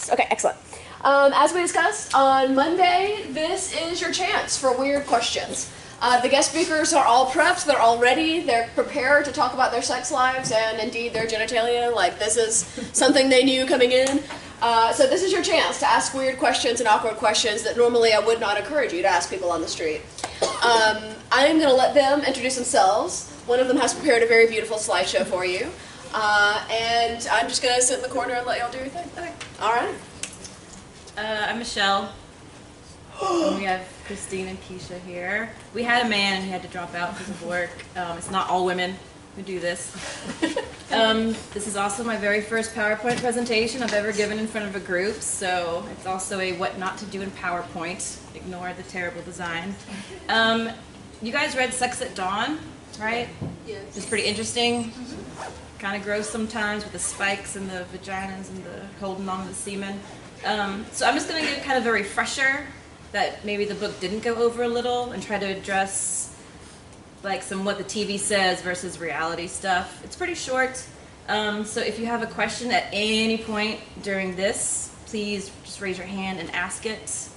Yes. Okay, excellent. As we discussed, on Monday, this is your chance for weird questions. The guest speakers are all prepped, they're all ready, they're prepared to talk about their sex lives and indeed their genitalia, like this is something they knew coming in. So this is your chance to ask weird questions and awkward questions that normally I would not encourage you to ask people on the street. I'm going to let them introduce themselves. One of them has prepared a very beautiful slideshow for you. And I'm just going to sit in the corner and let y'all do your thing. Okay. All right. I'm Michelle. And we have Christine and Keisha here. We had a man and he had to drop out because of work. It's not all women who do this. This is also my very first PowerPoint presentation I've ever given in front of a group, so it's also a what not to do in PowerPoint. Ignore the terrible design. You guys read Sex at Dawn, right? Yes. It's pretty interesting. Kind of gross sometimes with the spikes and the vaginas and the holding on to the semen. So I'm just going to give kind of a refresher that maybe the book didn't go over a little and try to address like some what the TV says versus reality stuff. It's pretty short, so if you have a question at any point during this, please just raise your hand and ask it.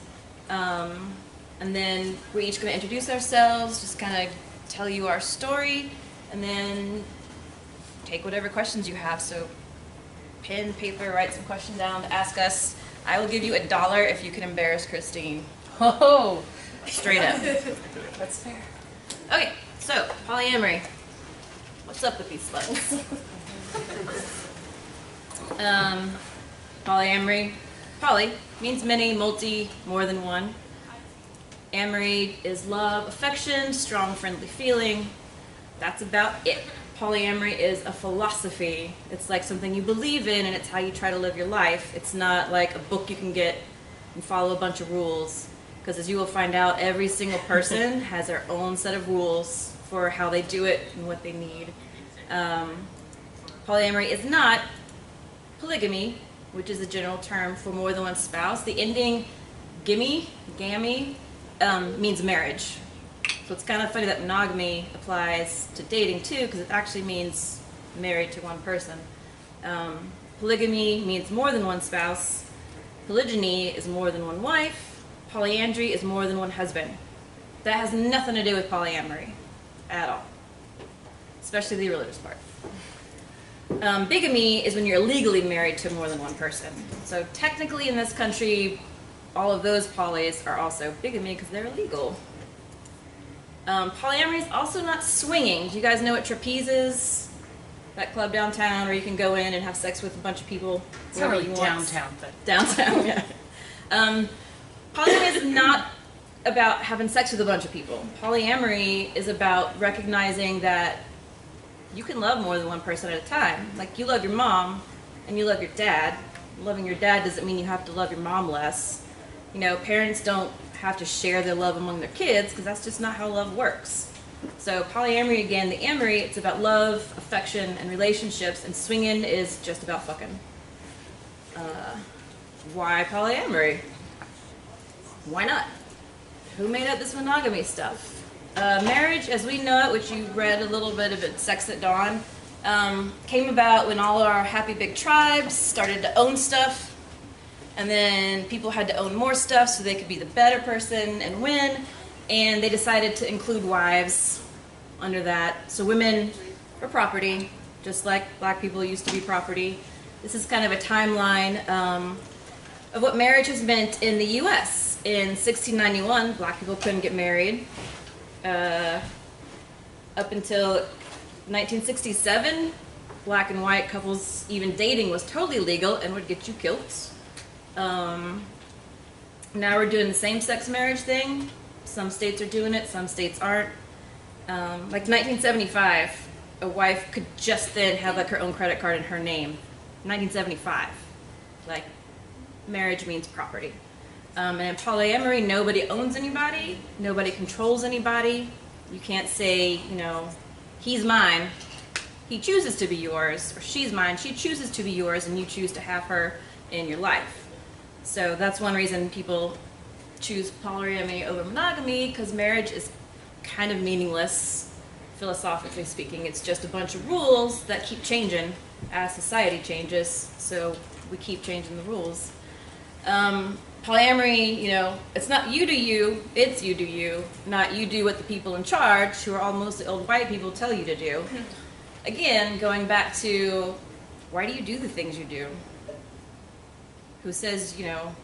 And then we're each going to introduce ourselves, just kind of tell you our story, and then take whatever questions you have. So pen, paper, write some questions down to ask us. I will give you $1 if you can embarrass Christine. Oh, Straight up. that's fair. Okay, so polyamory. What's up with these sluts? Polyamory. Poly means many, multi, more than one. Amory is love, affection, strong, friendly feeling. That's about it. Polyamory is a philosophy. It's like something you believe in and it's how you try to live your life. It's not like a book you can get and follow a bunch of rules. Because as you will find out, every single person has their own set of rules for how they do it and what they need. Polyamory is not polygamy, which is a general term for more than one spouse. The ending gammy, means marriage. So it's kind of funny that monogamy applies to dating too, because it actually means married to one person. Polygamy means more than one spouse. Polygyny is more than one wife. Polyandry is more than one husband. That has nothing to do with polyamory at all, especially the religious part. Bigamy is when you're legally married to more than one person. So technically in this country, all of those polys are also bigamy because they're illegal. Polyamory is also not swinging. Do you guys know what trapeze is? That club downtown where you can go in and have sex with a bunch of people. It's not really downtown, but Downtown, yeah. Polyamory is not about having sex with a bunch of people. Polyamory is about recognizing that you can love more than one person at a time. Like you love your mom and you love your dad. Loving your dad doesn't mean you have to love your mom less. You know, parents don't have to share their love among their kids because that's just not how love works. So polyamory, again, the amory, it's about love, affection, and relationships, and swinging is just about fucking. Why polyamory? Why not? Who made up this monogamy stuff? Marriage, as we know it, which you read a little bit of it, Sex at Dawn, came about when all our happy big tribes started to own stuff, and then people had to own more stuff so they could be the better person and win, and they decided to include wives under that. So women were property, just like black people used to be property. This is kind of a timeline of what marriage has meant in the U.S. In 1691, black people couldn't get married. Up until 1967, black and white couples, even dating was totally illegal and would get you killed. Now we're doing the same-sex marriage thing. Some states are doing it, some states aren't. Like 1975, a wife could just then have like her own credit card in her name. 1975. Like, marriage means property. And in polyamory, nobody owns anybody, nobody controls anybody. You can't say, you know, he's mine, he chooses to be yours, or she's mine, she chooses to be yours, and you choose to have her in your life. So that's one reason people choose polyamory over monogamy, because marriage is kind of meaningless, philosophically speaking. It's just a bunch of rules that keep changing as society changes, so we keep changing the rules. Polyamory, you know, it's not you do you, it's you do you, not you do what the people in charge, who are all mostly old white people, tell you to do. Again, going back to, why do you do the things you do? Who says, you know,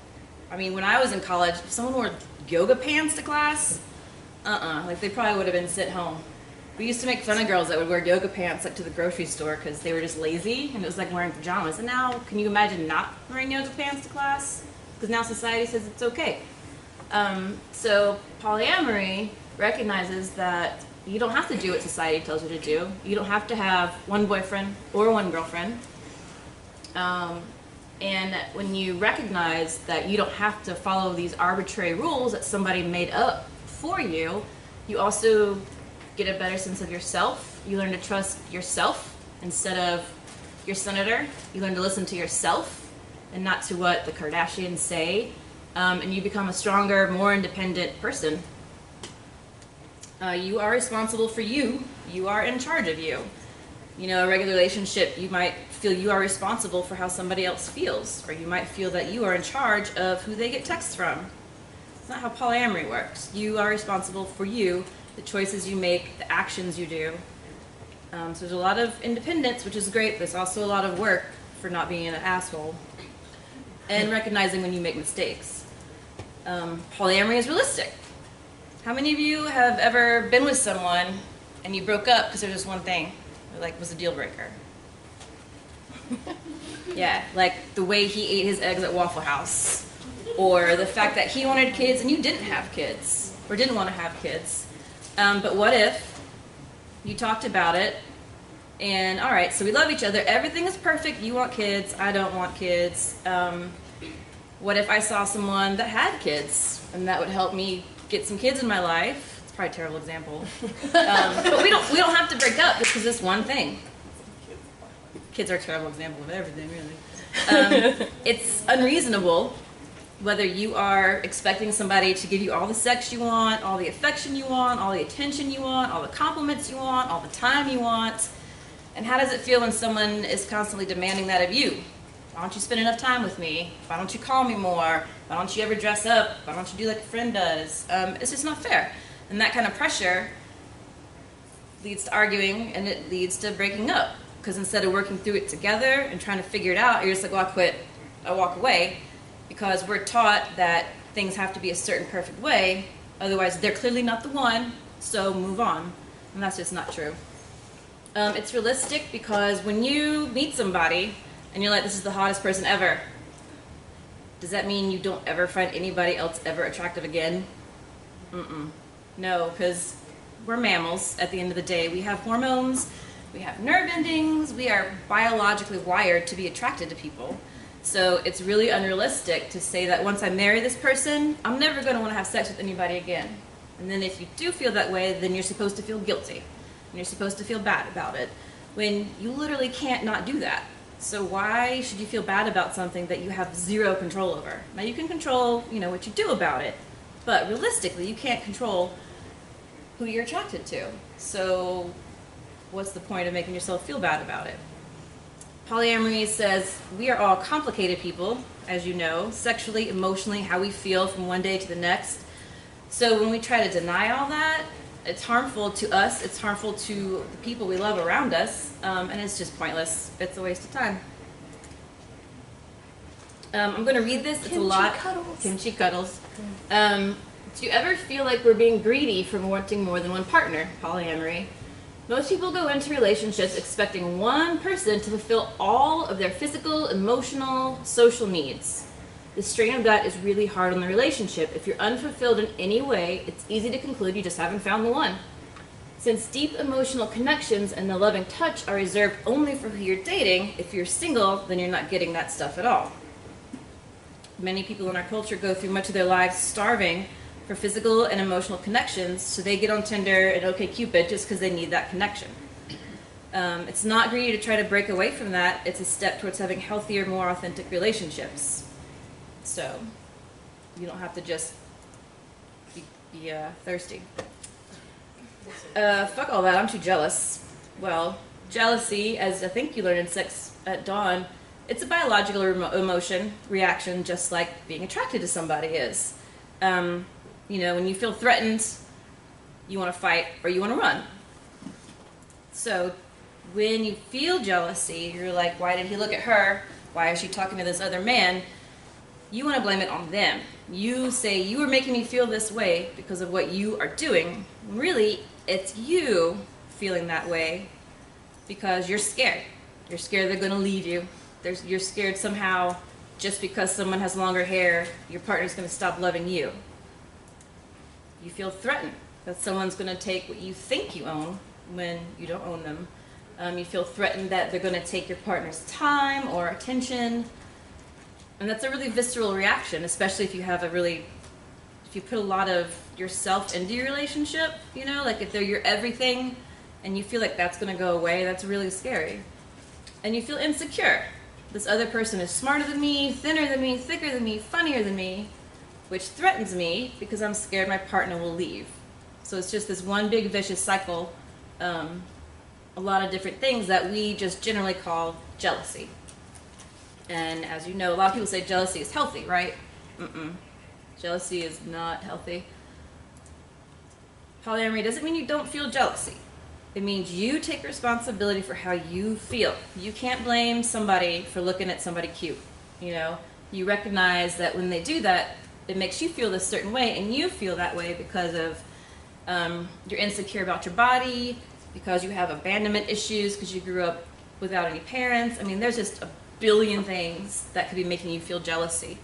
I mean, when I was in college, if someone wore yoga pants to class, like they probably would have been sent home. We used to make fun of girls that would wear yoga pants like to the grocery store because they were just lazy and it was like wearing pajamas. And now, can you imagine not wearing yoga pants to class? Because now society says it's okay. So polyamory recognizes that you don't have to do what society tells you to do. You don't have to have one boyfriend or one girlfriend. And when you recognize that you don't have to follow these arbitrary rules that somebody made up for you, you also get a better sense of yourself. You learn to trust yourself instead of your senator. You learn to listen to yourself and not to what the Kardashians say. And you become a stronger, more independent person. You are responsible for you. You are in charge of you. You know, a regular relationship, you might feel you are responsible for how somebody else feels, or you might feel that you are in charge of who they get texts from. It's not how polyamory works. You are responsible for you, the choices you make, the actions you do. So there's a lot of independence, which is great, but there's also a lot of work for not being an asshole and recognizing when you make mistakes. Polyamory is realistic. How many of you have ever been with someone and you broke up because there's just one thing, or like was a deal breaker? Yeah, like the way he ate his eggs at Waffle House, or the fact that he wanted kids and you didn't have kids, or didn't want to have kids. But what if you talked about it and, all right, so we love each other, everything is perfect, you want kids, I don't want kids. What if I saw someone that had kids and that would help me get some kids in my life? It's probably a terrible example. But we don't have to break up just because this one thing. Kids are a terrible example of everything, really. It's unreasonable whether you are expecting somebody to give you all the sex you want, all the affection you want, all the attention you want, all the compliments you want, all the time you want. And how does it feel when someone is constantly demanding that of you? Why don't you spend enough time with me? Why don't you call me more? Why don't you ever dress up? Why don't you do like a friend does? It's just not fair. And that kind of pressure leads to arguing, and it leads to breaking up. Because instead of working through it together and trying to figure it out, you're just like, well, I quit, I walk away. Because we're taught that things have to be a certain perfect way, otherwise they're clearly not the one, so move on. And that's just not true. It's realistic because when you meet somebody and you're like, this is the hottest person ever, does that mean you don't ever find anybody else ever attractive again? No, because we're mammals at the end of the day. We have hormones, we have nerve endings, we are biologically wired to be attracted to people. So it's really unrealistic to say that once I marry this person, I'm never going to want to have sex with anybody again. And then if you do feel that way, then you're supposed to feel guilty. And you're supposed to feel bad about it. When you literally can't not do that. So why should you feel bad about something that you have zero control over? Now you can control, what you do about it. But realistically, you can't control who you're attracted to. So what's the point of making yourself feel bad about it? Polyamory says we are all complicated people, as you know, sexually, emotionally, how we feel from one day to the next. So when we try to deny all that, it's harmful to us, it's harmful to the people we love around us, and it's just pointless. It's a waste of time. I'm going to read this. It's a lot. Kimchi cuddles. Do you ever feel like we're being greedy for wanting more than one partner? Polyamory. Most people go into relationships expecting one person to fulfill all of their physical, emotional, social needs. The strain of that is really hard on the relationship. If you're unfulfilled in any way, it's easy to conclude you just haven't found the one. Since deep emotional connections and the loving touch are reserved only for who you're dating, if you're single, then you're not getting that stuff at all. Many people in our culture go through much of their lives starving for physical and emotional connections, so they get on Tinder and OkCupid just because they need that connection. It's not greedy to try to break away from that. It's a step towards having healthier, more authentic relationships. So you don't have to just be thirsty. Fuck all that, I'm too jealous. Well, jealousy, as I think you learned in Sex at Dawn, it's a biological emotion, reaction, just like being attracted to somebody is. You know, when you feel threatened, you want to fight or you want to run. So when you feel jealousy, you're like, why did he look at her? Why is she talking to this other man? You want to blame it on them. You say, you are making me feel this way because of what you are doing. Really, it's you feeling that way because you're scared. You're scared they're going to leave you. You're scared somehow just because someone has longer hair, your partner's going to stop loving you. You feel threatened that someone's going to take what you think you own when you don't own them. You feel threatened that they're going to take your partner's time or attention. And that's a really visceral reaction, especially if you have if you put a lot of yourself into your relationship, you know, like if they're your everything and you feel like that's going to go away, that's really scary. And you feel insecure. This other person is smarter than me, thinner than me, thicker than me, funnier than me, which threatens me because I'm scared my partner will leave. So it's just this one big vicious cycle, a lot of different things that we just generally call jealousy. And as you know, a lot of people say jealousy is healthy, right? Jealousy is not healthy. Polyamory doesn't mean you don't feel jealousy. It means you take responsibility for how you feel. You can't blame somebody for looking at somebody cute, you know? You recognize that when they do that, it makes you feel this certain way, and you feel that way because of you're insecure about your body, because you have abandonment issues, because you grew up without any parents. I mean, there's just a billion things that could be making you feel jealousy.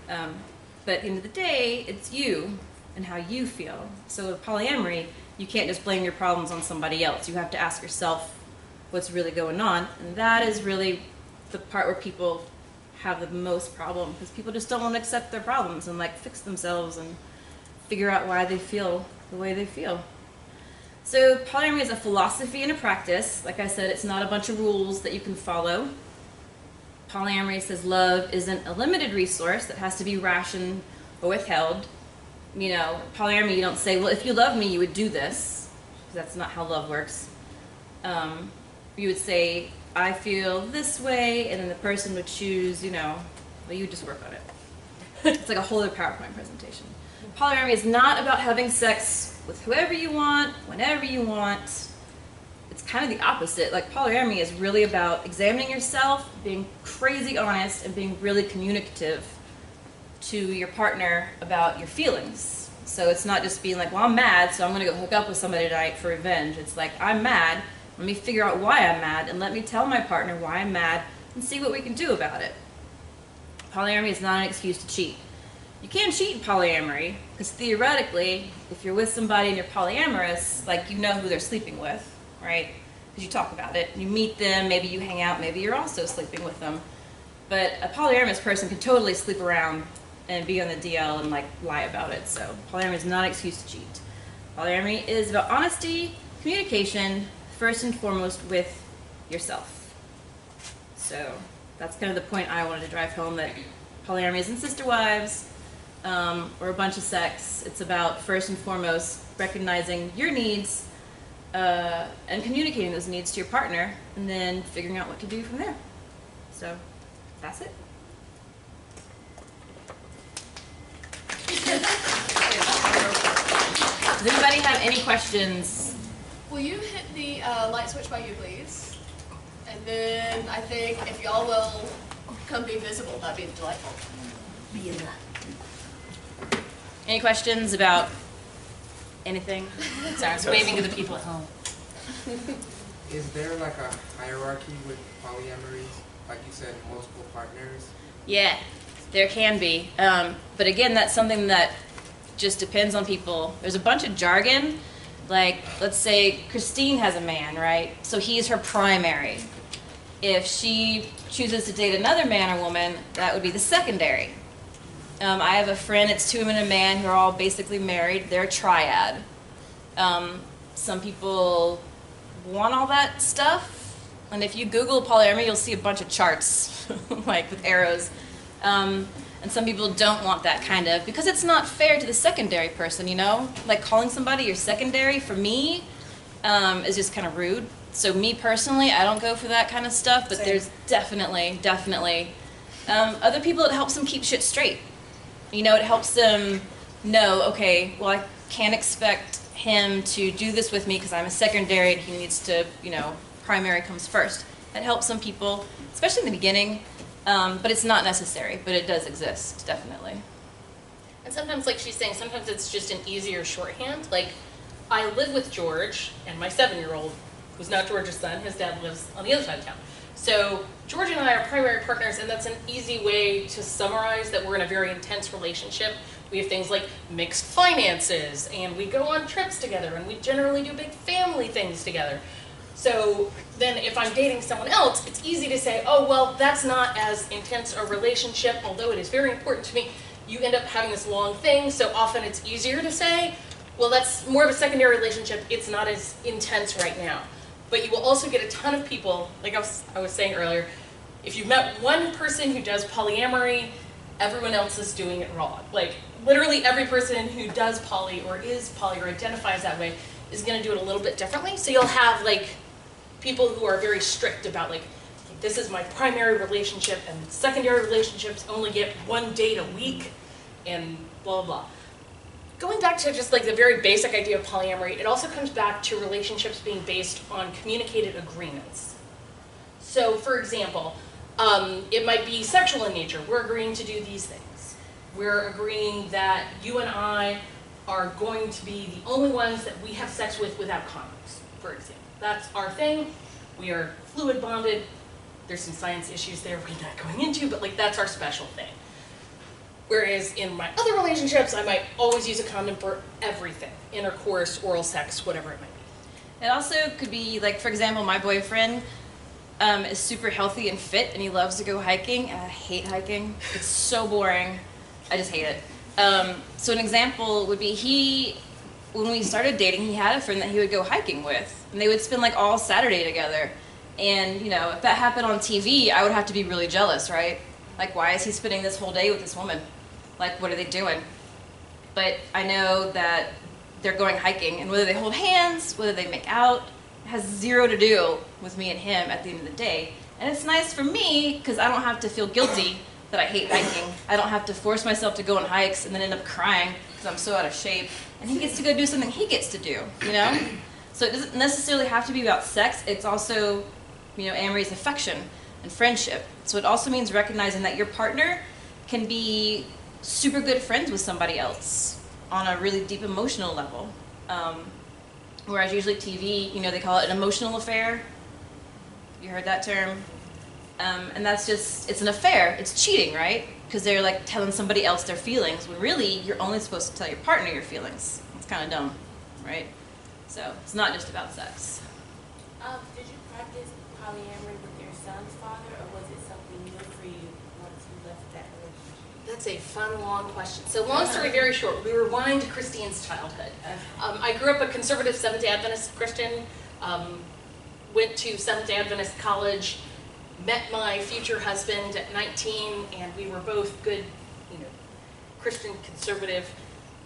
But at the end of the day, it's you and how you feel. So with polyamory, you can't just blame your problems on somebody else. You have to ask yourself what's really going on. And that is really the part where people have the most problem, because people just don't want to accept their problems and like fix themselves and figure out why they feel the way they feel. So polyamory is a philosophy and a practice. Like I said, it's not a bunch of rules that you can follow. Polyamory says love isn't a limited resource that has to be rationed or withheld. You know, polyamory, you don't say, well, if you love me, you would do this. That's not how love works. You would say, I feel this way, and then the person would choose, you know, well, you would just work on it. It's like a whole other PowerPoint presentation. Polyamory is not about having sex with whoever you want, whenever you want. It's kind of the opposite. Like, polyamory is really about examining yourself, being crazy honest, and being really communicative to your partner about your feelings. So it's not just being like, well, I'm mad, so I'm going to go hook up with somebody tonight for revenge. It's like, I'm mad, let me figure out why I'm mad, and let me tell my partner why I'm mad, and see what we can do about it. Polyamory is not an excuse to cheat. You can cheat in polyamory, because theoretically, if you're with somebody and you're polyamorous, like, you know who they're sleeping with, right? Because you talk about it. You meet them, maybe you hang out, maybe you're also sleeping with them. But a polyamorous person can totally sleep around and be on the DL and like lie about it. So polyamory is not an excuse to cheat. Polyamory is about honesty, communication, first and foremost with yourself. So that's kind of the point I wanted to drive home, that polyamory isn't sister wives or a bunch of sex. It's about first and foremost recognizing your needs and communicating those needs to your partner, and then figuring out what to do from there. So that's it. Does anybody have any questions? Will you hit the light switch by you, please? And then I think if y'all will come be visible, that'd be delightful. Any questions about anything? Sorry, I was waving to the people at home. Is there like a hierarchy with polyamory? Like you said, multiple partners? Yeah, there can be. But again, that's something that just depends on people. There's a bunch of jargon. Like, let's say Christine has a man, right? So he's her primary. If she chooses to date another man or woman, that would be the secondary. I have a friend, it's 2 women and a man who are all basically married. They're a triad. Some people want all that stuff. And if you Google polyamory, you'll see a bunch of charts, like with arrows. And some people don't want that kind of, because it's not fair to the secondary person, you know? Like calling somebody your secondary, for me, is just kind of rude. So me personally, I don't go for that kind of stuff, but Same. there's definitely other people, it helps them keep shit straight. You know, it helps them know, okay, well, I can't expect him to do this with me because I'm a secondary and he needs to, you know, primary comes first. That helps some people, especially in the beginning, but it's not necessary, but it does exist, definitely. And sometimes, like she's saying, sometimes it's just an easier shorthand. Like, I live with George and my 7-year-old, who's not George's son. His dad lives on the other side of town. So George and I are primary partners, and that's an easy way to summarize that we're in a very intense relationship. We have things like mixed finances, and we go on trips together, and we generally do big family things together. So then if I'm dating someone else, it's easy to say, oh, well, that's not as intense a relationship, although it is very important to me. You end up having this long thing, so often it's easier to say, well, that's more of a secondary relationship, it's not as intense right now. But you will also get a ton of people, like I was saying earlier, if you've met one person who does polyamory, everyone else is doing it wrong. Like, literally every person who does poly or is poly or identifies that way is going to do it a little bit differently. So you'll have, like, people who are very strict about, like, this is my primary relationship, and secondary relationships only get 1 date a week, and blah, blah, blah. Going back to just, like, the very basic idea of polyamory, it also comes back to relationships being based on communicated agreements. So, for example, it might be sexual in nature. We're agreeing to do these things. We're agreeing that you and I are going to be the only ones that we have sex with without condoms, for example. That's our thing. We are fluid bonded. There's some science issues there we're not going into, but, like, that's our special thing. Whereas in my other relationships, I might always use a condom for everything. Intercourse, oral sex, whatever it might be. It also could be, like, for example, my boyfriend is super healthy and fit, and he loves to go hiking, and I hate hiking. It's so boring. I just hate it. So an example would be when we started dating, he had a friend that he would go hiking with, and they would spend, like, all Saturday together. And, you know, if that happened on TV, I would have to be really jealous, right? Like, why is he spending this whole day with this woman? Like, what are they doing? But I know that they're going hiking, and whether they hold hands, whether they make out, has zero to do with me and him at the end of the day. And it's nice for me, because I don't have to feel guilty that I hate hiking. I don't have to force myself to go on hikes and then end up crying because I'm so out of shape. And he gets to go do something he gets to do, you know? So it doesn't necessarily have to be about sex. It's also, you know, Amory's affection and friendship. So it also means recognizing that your partner can be super good friends with somebody else on a really deep emotional level. Whereas usually TV, you know, they call it an emotional affair. You heard that term? And that's just, it's an affair. It's cheating, right? Because they're, like, telling somebody else their feelings, when really you're only supposed to tell your partner your feelings. It's kind of dumb, right? So it's not just about sex. Did you practice polyamory with your son's father, or was it something new for you once you left that relationship? That's a fun, long question. So long story very short, we rewind to Christine's childhood. I grew up a conservative Seventh-day Adventist Christian, went to Seventh-day Adventist college, met my future husband at 19, and we were both good, you know, Christian conservative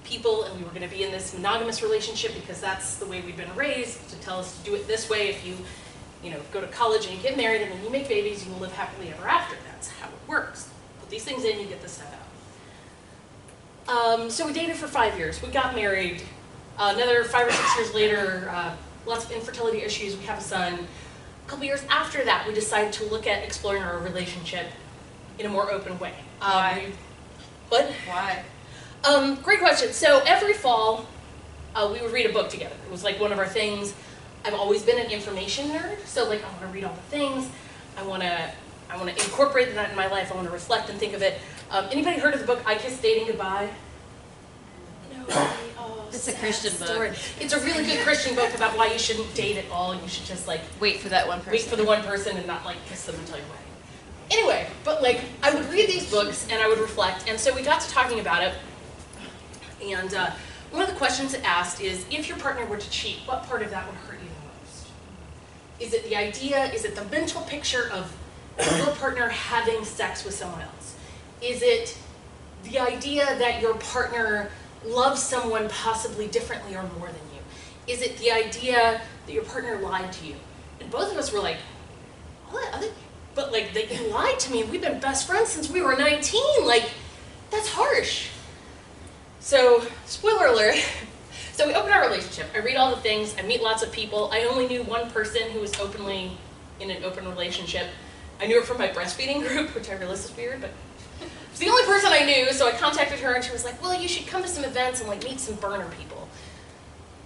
people, and we were going to be in this monogamous relationship because that's the way we've been raised, to tell us to do it this way. If you know, go to college and you get married and then you make babies, you will live happily ever after. That's how it works. Put these things in, you get this stuff out. So we dated for 5 years. We got married. Another 5 or 6 years later, lots of infertility issues. We have a son. A couple years after that, we decided to look at exploring our relationship in a more open way. Why? What? Why? Great question. So every fall, we would read a book together. It was like one of our things. I've always been an information nerd, so, like, I want to read all the things. I want to incorporate that in my life. I want to reflect and think of it. Anybody heard of the book I Kissed Dating Goodbye? No. Oh, It's a Christian story. book. It's a really good Christian book about why you shouldn't date at all. You should just, like, Wait for that one person. wait for the one person and not, like, kiss them until you're wedding. Anyway, but, like, I would read these books and I would reflect, and so we got to talking about it. And one of the questions it asked is, if your partner were to cheat, what part of that would hurt you the most? Is it the idea, is it the mental picture of your partner having sex with someone else? Is it the idea that your partner loves someone possibly differently or more than you? Is it the idea that your partner lied to you? both of us were like, but like, they lied to me. We've been best friends since we were 19. Like, that's harsh. So, spoiler alert. So we open our relationship. I read all the things. I meet lots of people. I only knew one person who was openly in an open relationship. I knew her from my breastfeeding group, which I realize is weird, but it's the only person I knew. So I contacted her, and she was like, well, you should come to some events and like meet some burner people.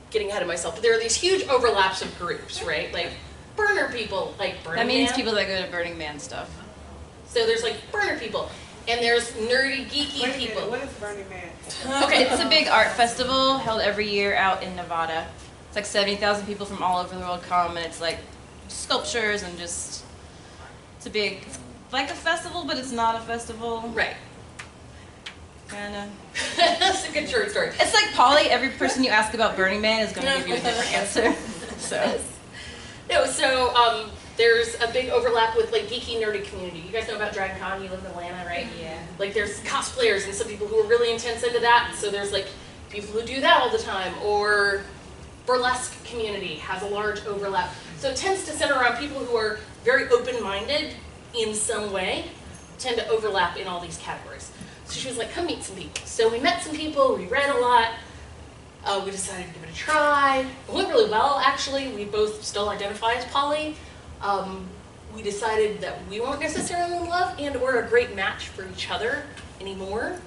Getting ahead of myself. But there are these huge overlaps of groups, right? Like burner people, like Burning That means Man. people that go to Burning Man stuff. So there's like burner people. And there's nerdy, geeky Wait a people. minute, what is Burning Man? Okay, it's a big art festival held every year out in Nevada. It's like 70,000 people from all over the world come, and it's like sculptures and just, it's a big, like a festival, but it's not a festival. Right. Kinda. That's a good short story. It's like Polly, every person you ask about Burning Man is going to give you a different answer. So. No, so there's a big overlap with like geeky, nerdy community. You guys know about Dragon Con, you live in Atlanta, right? Yeah. Like there's cosplayers and some people who are really intense into that. So there's like people who do that all the time. Or burlesque community has a large overlap. So it tends to center around people who are very open-minded in some way, tend to overlap in all these categories. So she was like, come meet some people. So we met some people, we read a lot. We decided to give it a try. It went really well, actually. We both still identify as poly. We decided that we weren't necessarily in love and we're a great match for each other anymore.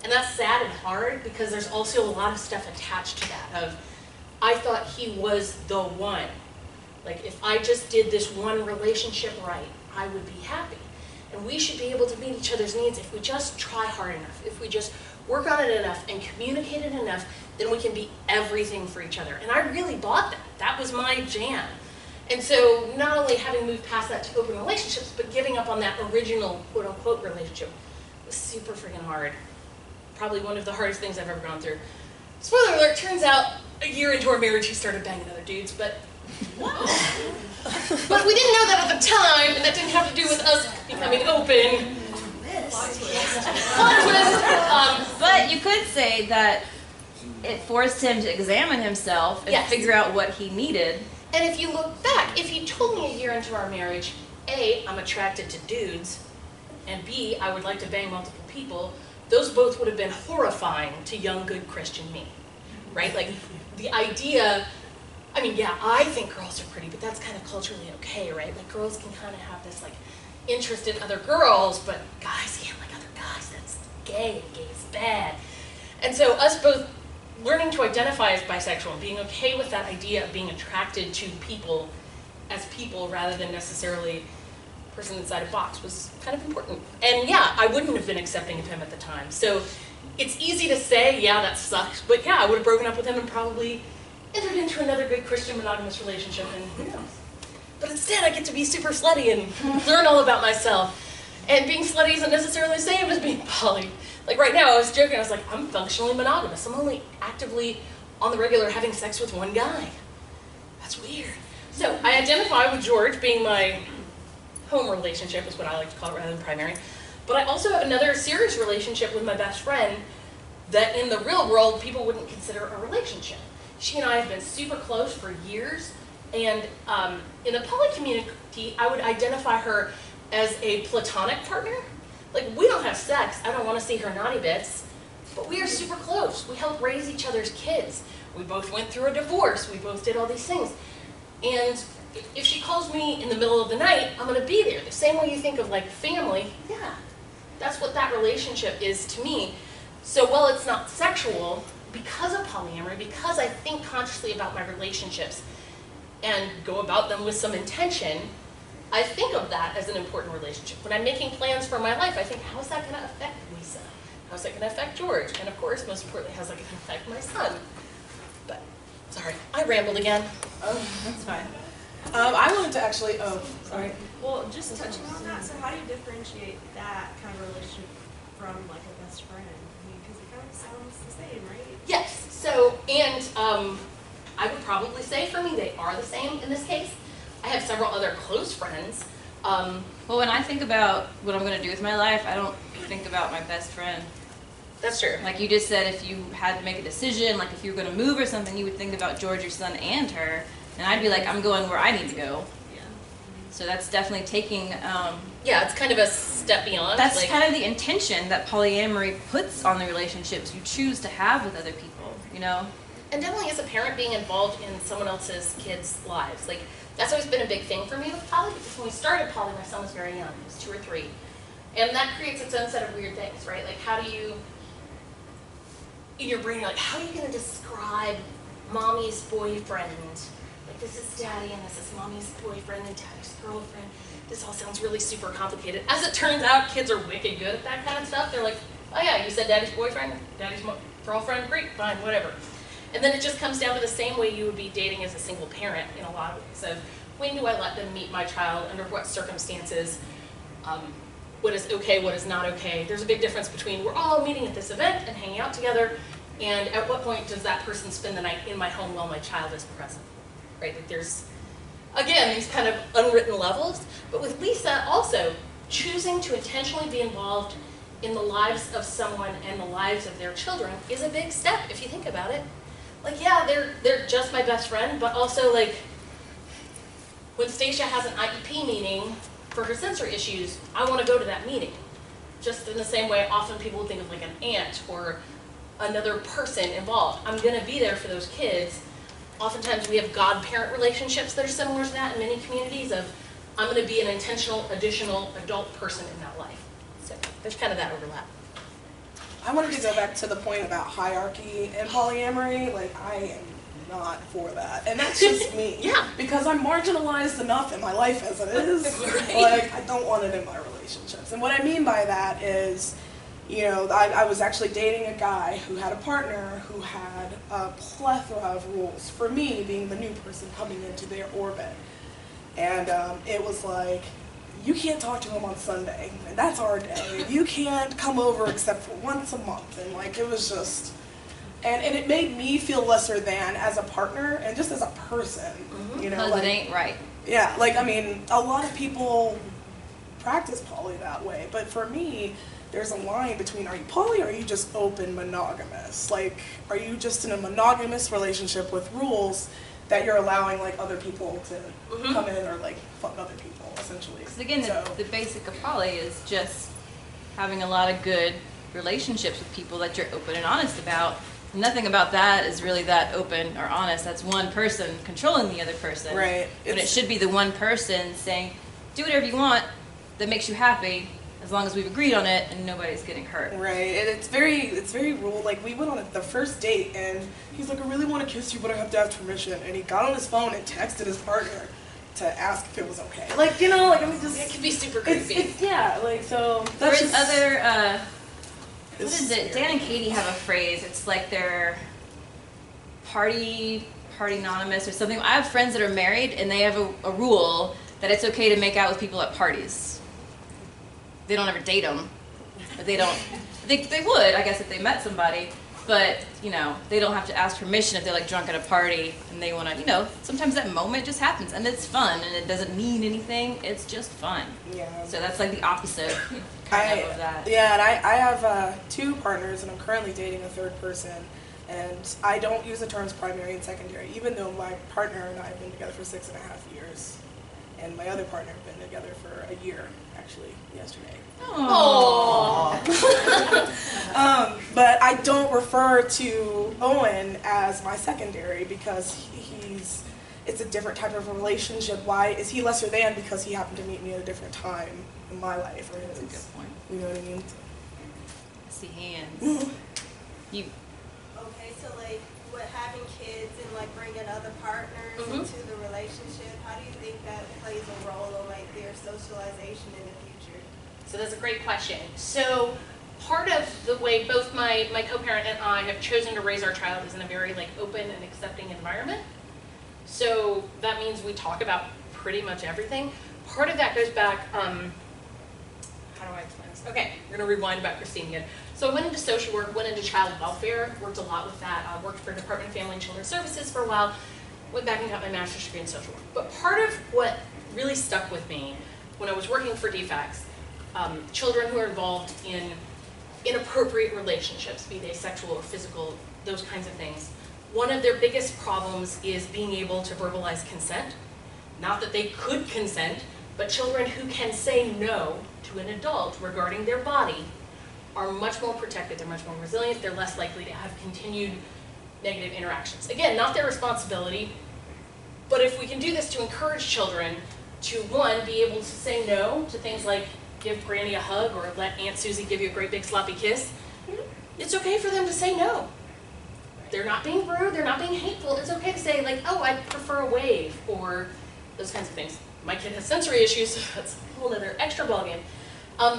And that's sad and hard because there's also a lot of stuff attached to that of, I thought he was the one. Like if I just did this one relationship right, I would be happy. And we should be able to meet each other's needs if we just try hard enough, if we just work on it enough and communicate it enough, then we can be everything for each other. And I really bought that. That was my jam. And so not only having moved past that to open relationships, but giving up on that original quote unquote relationship was super freaking hard. Probably one of the hardest things I've ever gone through. Spoiler alert, turns out a year into our marriage he started banging other dudes, but but we didn't know that at the time, and that didn't have to do with us becoming open. But you could say that it forced him to examine himself and Yes. figure out what he needed. And if you look back, if he told me a year into our marriage, A, I'm attracted to dudes, and B, I would like to bang multiple people, those both would have been horrifying to young, good Christian me, right? Like, the idea, I mean, yeah, I think girls are pretty, but that's kind of culturally okay, right? Like, girls can kind of have this, like, interest in other girls, but guys can't like other guys. That's gay, and gay is bad. And so us both learning to identify as bisexual and being okay with that idea of being attracted to people as people rather than necessarily a person inside a box was kind of important. And yeah, I wouldn't have been accepting of him at the time. So it's easy to say, yeah, that sucks, but yeah, I would have broken up with him and probably entered into another good Christian monogamous relationship, and who knows. But instead I get to be super slutty and learn all about myself. And being slutty isn't necessarily the same as being poly. Like right now, I was joking, I was like, I'm functionally monogamous. I'm only actively on the regular having sex with one guy. That's weird. So I identify with George being my home relationship, is what I like to call it rather than primary. But I also have another serious relationship with my best friend that in the real world, people wouldn't consider a relationship. She and I have been super close for years. And in the poly community, I would identify her as a platonic partner. Like, we don't have sex. I don't want to see her naughty bits. But we are super close. We help raise each other's kids. We both went through a divorce. We both did all these things. And if she calls me in the middle of the night, I'm going to be there. The same way you think of, like, family, yeah. That's what that relationship is to me. So while it's not sexual, because of polyamory, because I think consciously about my relationships and go about them with some intention, I think of that as an important relationship. When I'm making plans for my life, I think, how is that going to affect Lisa? How is that going to affect George? And of course, most importantly, how's that going to affect my son? But, sorry, I rambled again. That's fine. I wanted to actually, sorry. Well, just touching on that, so how do you differentiate that kind of relationship from like a best friend? Because it kind of sounds the same, right? Yes, so, and I would probably say for me, they are the same in this case. I have several other close friends. Well, when I think about what I'm going to do with my life, I don't think about my best friend. That's true. Like you just said, if you had to make a decision, like if you were going to move or something, you would think about George, your son, and her. And I'd be like, I'm going where I need to go. So that's definitely taking, Yeah, it's kind of a step beyond. that's like, kind of the intention that polyamory puts on the relationships you choose to have with other people, you know? and definitely as a parent being involved in someone else's kids' lives. Like, that's always been a big thing for me with poly, because when we started poly, my son was very young, he was 2 or 3. And that creates its own set of weird things, right? Like, how do you, in your brain, you're like, how are you gonna describe mommy's boyfriend? Like, this is daddy and this is mommy's boyfriend and daddy's girlfriend. This all sounds really super complicated. As it turns out, kids are wicked good at that kind of stuff. They're like, oh yeah, you said daddy's boyfriend, daddy's girlfriend, great, fine, whatever. And then it just comes down to the same way you would be dating as a single parent in a lot of ways. Of when do I let them meet my child, under what circumstances, what is okay, what is not okay. There's a big difference between we're all meeting at this event and hanging out together, and at what point does that person spend the night in my home while my child is present, right? Like there's, again, these kind of unwritten levels, but with Lisa also, choosing to intentionally be involved in the lives of someone and the lives of their children is a big step if you think about it. Like, yeah, they're just my best friend, but also like, when Stacia has an IEP meeting for her sensory issues, I want to go to that meeting. Just in the same way, often people would think of like an aunt or another person involved. I'm going to be there for those kids. Oftentimes we have godparent relationships that are similar to that in many communities of, I'm going to be an intentional, additional adult person in that life. So there's kind of that overlap. I wanted to go back to the point about hierarchy and polyamory. Like, I am not for that. And that's just me. Yeah. Because I'm marginalized enough in my life as it is. Right. Like, I don't want it in my relationships. And what I mean by that is, you know, I was actually dating a guy who had a partner who had a plethora of rules for me being the new person coming into their orbit. And it was like, you can't talk to him on Sunday, and that's our day. You can't come over except for once a month. And like, it was just, and it made me feel lesser than as a partner and just as a person, you know. Because like, it ain't right. yeah, like, I mean, a lot of people practice poly that way, but for me, there's a line between, are you poly or are you just open monogamous? Like, are you just in a monogamous relationship with rules that you're allowing like other people to come in or like fuck other people, essentially? Because again, So- the basic of poly is just having a lot of good relationships with people that you're open and honest about. Nothing about that is really that open or honest. That's one person controlling the other person. Right. But it should be the one person saying, do whatever you want that makes you happy, as long as we've agreed on it and nobody's getting hurt. Right, and it's very rule. Like, we went on the first date, and he's like, I really want to kiss you, but I have to ask permission. And he got on his phone and texted his partner to ask if it was okay. Like, you know, like, I mean, just It can be super creepy. it's yeah, like, so There's that's just other, what it's is it? scary. Dan and Katie have a phrase. It's like they're party anonymous or something. I have friends that are married, and they have a rule that it's okay to make out with people at parties. They don't ever date them, but they don't. They would, I guess, if they met somebody. But you know, they don't have to ask permission if they're like drunk at a party and they want to. You know, sometimes that moment just happens and it's fun and it doesn't mean anything. It's just fun. Yeah. So that's like the opposite kind of that. Yeah, and I have 2 partners, and I'm currently dating a 3rd person. And I don't use the terms primary and secondary, even though my partner and I have been together for 6.5 years. And my other partner have been together for a year, actually, yesterday. Aww. But I don't refer to Owen as my secondary because it's a different type of a relationship. Why is he lesser than? Because he happened to meet me at a different time in my life. Or That's a his. good point. You know what I mean? I see hands. You. Okay, so like, what having kids and like bringing other partners into the relationship, how do you think that plays a role in like their socialization in the future? So that's a great question. So part of the way both my co-parent and I have chosen to raise our child is in a very like open and accepting environment. So that means we talk about pretty much everything. Part of that goes back, how do I explain this? Okay, we're gonna rewind about Christine again. So I went into social work, went into child welfare, worked a lot with that, worked for Department of Family and Children's Services for a while, went back and got my master's degree in social work. But part of what really stuck with me when I was working for DFACS, children who are involved in inappropriate relationships, be they sexual or physical, those kinds of things, one of their biggest problems is being able to verbalize consent. Not that they could consent, but children who can say no to an adult regarding their body are much more protected, they're much more resilient, they're less likely to have continued negative interactions. Again, not their responsibility, but if we can do this to encourage children to, one, be able to say no to things like give Granny a hug or let Aunt Susie give you a great big sloppy kiss, it's okay for them to say no. They're not being rude, they're not being hateful. It's okay to say like, oh, I prefer a wave, or those kinds of things. My kid has sensory issues, so that's a whole other extra ballgame.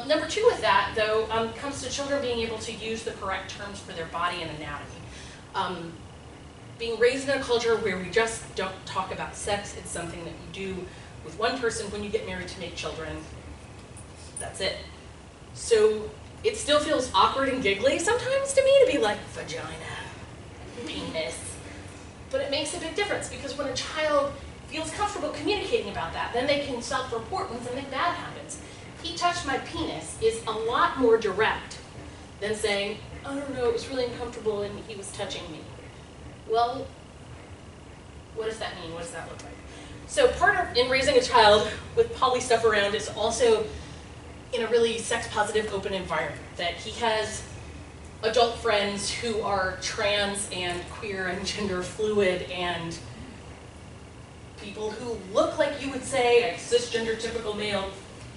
Number two with that, though, comes to children being able to use the correct terms for their body and anatomy. Being raised in a culture where we just don't talk about sex, it's something that you do with one person when you get married to make children. That's it. So it still feels awkward and giggly sometimes to me to be like, vagina, penis. But it makes a big difference because when a child feels comfortable communicating about that, then they can self-report when something bad happens. He touched my penis is a lot more direct than saying, I don't know, it was really uncomfortable and he was touching me. Well, what does that mean? What does that look like? So part of, in raising a child with poly stuff around is also in a really sex-positive, open environment, that he has adult friends who are trans and queer and gender fluid and people who look like you would say a cisgender typical male,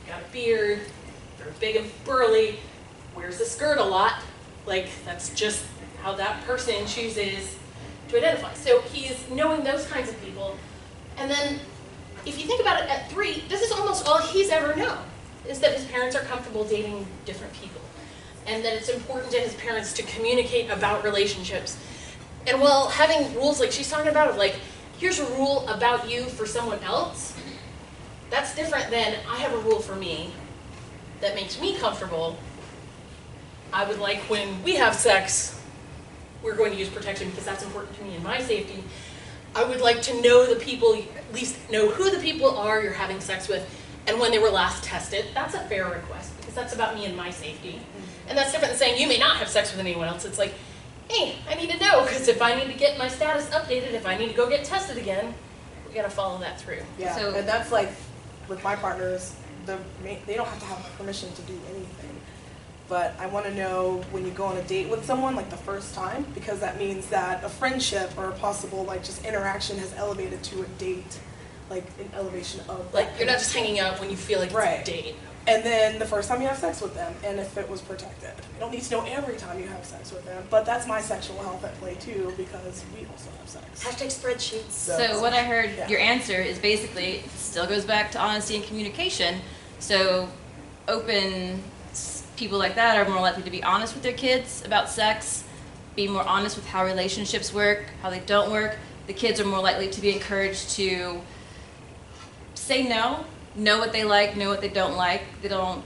got a beard, they're big and burly, wears a skirt a lot, like that's just how that person chooses to identify. So he's knowing those kinds of people. And then if you think about it at 3, this is almost all he's ever known, is that his parents are comfortable dating different people. And that it's important to his parents to communicate about relationships. And while having rules like she's talking about, like, here's a rule about you for someone else, that's different than I have a rule for me that makes me comfortable. I would like when we have sex, we're going to use protection because that's important to me and my safety. I would like to know the people, at least know who the people are you're having sex with and when they were last tested. That's a fair request because that's about me and my safety. And that's different than saying you may not have sex with anyone else. It's like, hey, I need to know because if I need to get my status updated, if I need to go get tested again, we got to follow that through. Yeah, So, and that's like, with my partners, they don't have to have permission to do anything. But I want to know when you go on a date with someone, like the first time, because that means that a friendship or a possible like just interaction has elevated to a date, like an elevation of Like, you're not just hanging out when you feel like it's Right. a date. And then the first time you have sex with them, and if it was protected. You don't need to know every time you have sex with them, but that's my sexual health at play too, because we also have sex. Hashtag spreadsheets. So what I heard, Yeah. your answer is basically, it still goes back to honesty and communication. So open people like that are more likely to be honest with their kids about sex, be more honest with how relationships work, how they don't work. The kids are more likely to be encouraged to say no, know what they like, know what they don't like. They don't,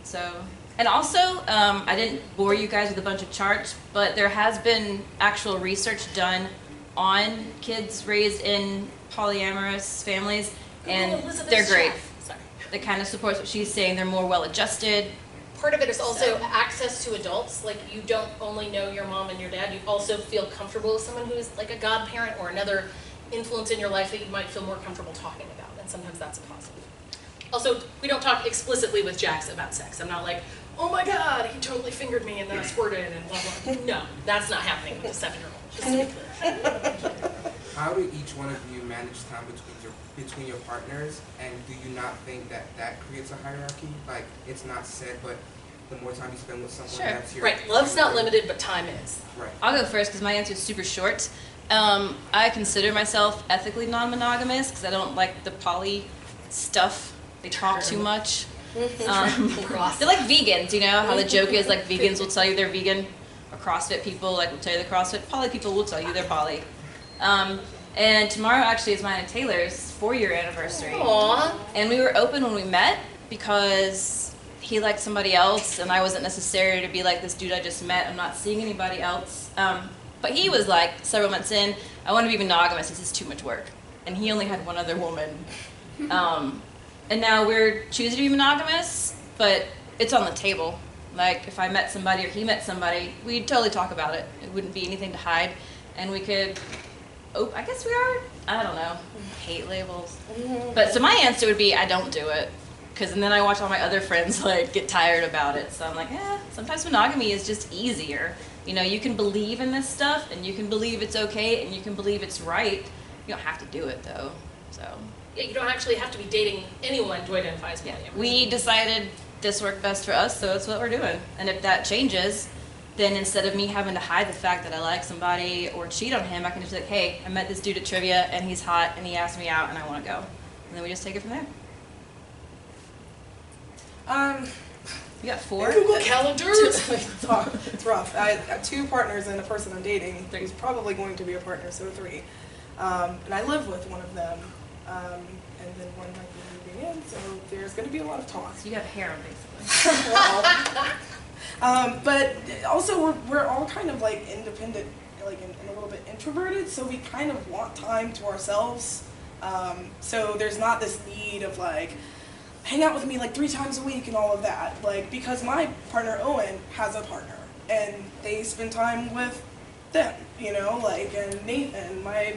so. And also, I didn't bore you guys with a bunch of charts, but there has been actual research done on kids raised in polyamorous families, and Elizabeth's they're great. chef. Sorry. That kind of supports what she's saying. They're more well-adjusted. Part of it is also So- access to adults. Like, you don't only know your mom and your dad, you also feel comfortable with someone who is like a godparent or another influence in your life that you might feel more comfortable talking about, and sometimes that's a positive. Also, we don't talk explicitly with Jax about sex. I'm not like, oh my god, he totally fingered me and then I squirted and blah blah. No, that's not happening with a 7-year-old. Just to be clear. How do each one of you manage time between your partners, and do you not think that that creates a hierarchy? Like, it's not said, but the more time you spend with someone, Sure. that's your... Right, love's not limited, but time is. Right. I'll go first because my answer is super short. I consider myself ethically non-monogamous because I don't like the poly stuff. They talk too much. They're like vegans, you know, how the joke is like vegans will tell you they're vegan, or CrossFit people like will tell you they're CrossFit. Poly people will tell you they're poly. And tomorrow actually is mine and Taylor's 4-year anniversary. Aww. And we were open when we met because he liked somebody else and I wasn't necessary to be like this dude I just met. I'm not seeing anybody else. But he was like several months in, I want to be monogamous, this is too much work. And he only had one other woman. And now we're choosing to be monogamous, but it's on the table. Like if I met somebody or he met somebody, we'd totally talk about it. It wouldn't be anything to hide. and we could, oh, I guess we are, I don't know, hate labels. But so my answer would be I don't do it. Because and then I watch all my other friends like get tired about it. So I'm like, sometimes monogamy is just easier. You know, you can believe in this stuff, and you can believe it's okay, and you can believe it's right. You don't have to do it though. So Yeah, you don't actually have to be dating anyone to identify as polyamorous. we decided this worked best for us, so that's what we're doing. And if that changes, then instead of me having to hide the fact that I like somebody or cheat on him, I can just be like, hey, I met this dude at trivia, and he's hot, and he asked me out, and I want to go. And then we just take it from there. You got 4? Google calendars. It's rough. I have 2 partners and a person I'm dating who's probably going to be a partner, so 3. And I live with one of them, and then one might be moving in, so there's going to be a lot of talk. So you have harem, basically. But also we're all kind of like independent, like and a little bit introverted, so we kind of want time to ourselves. So there's not this need of like, hang out with me like 3 times a week and all of that. Like, because my partner Owen has a partner and they spend time with them, you know, like, and Nathan, my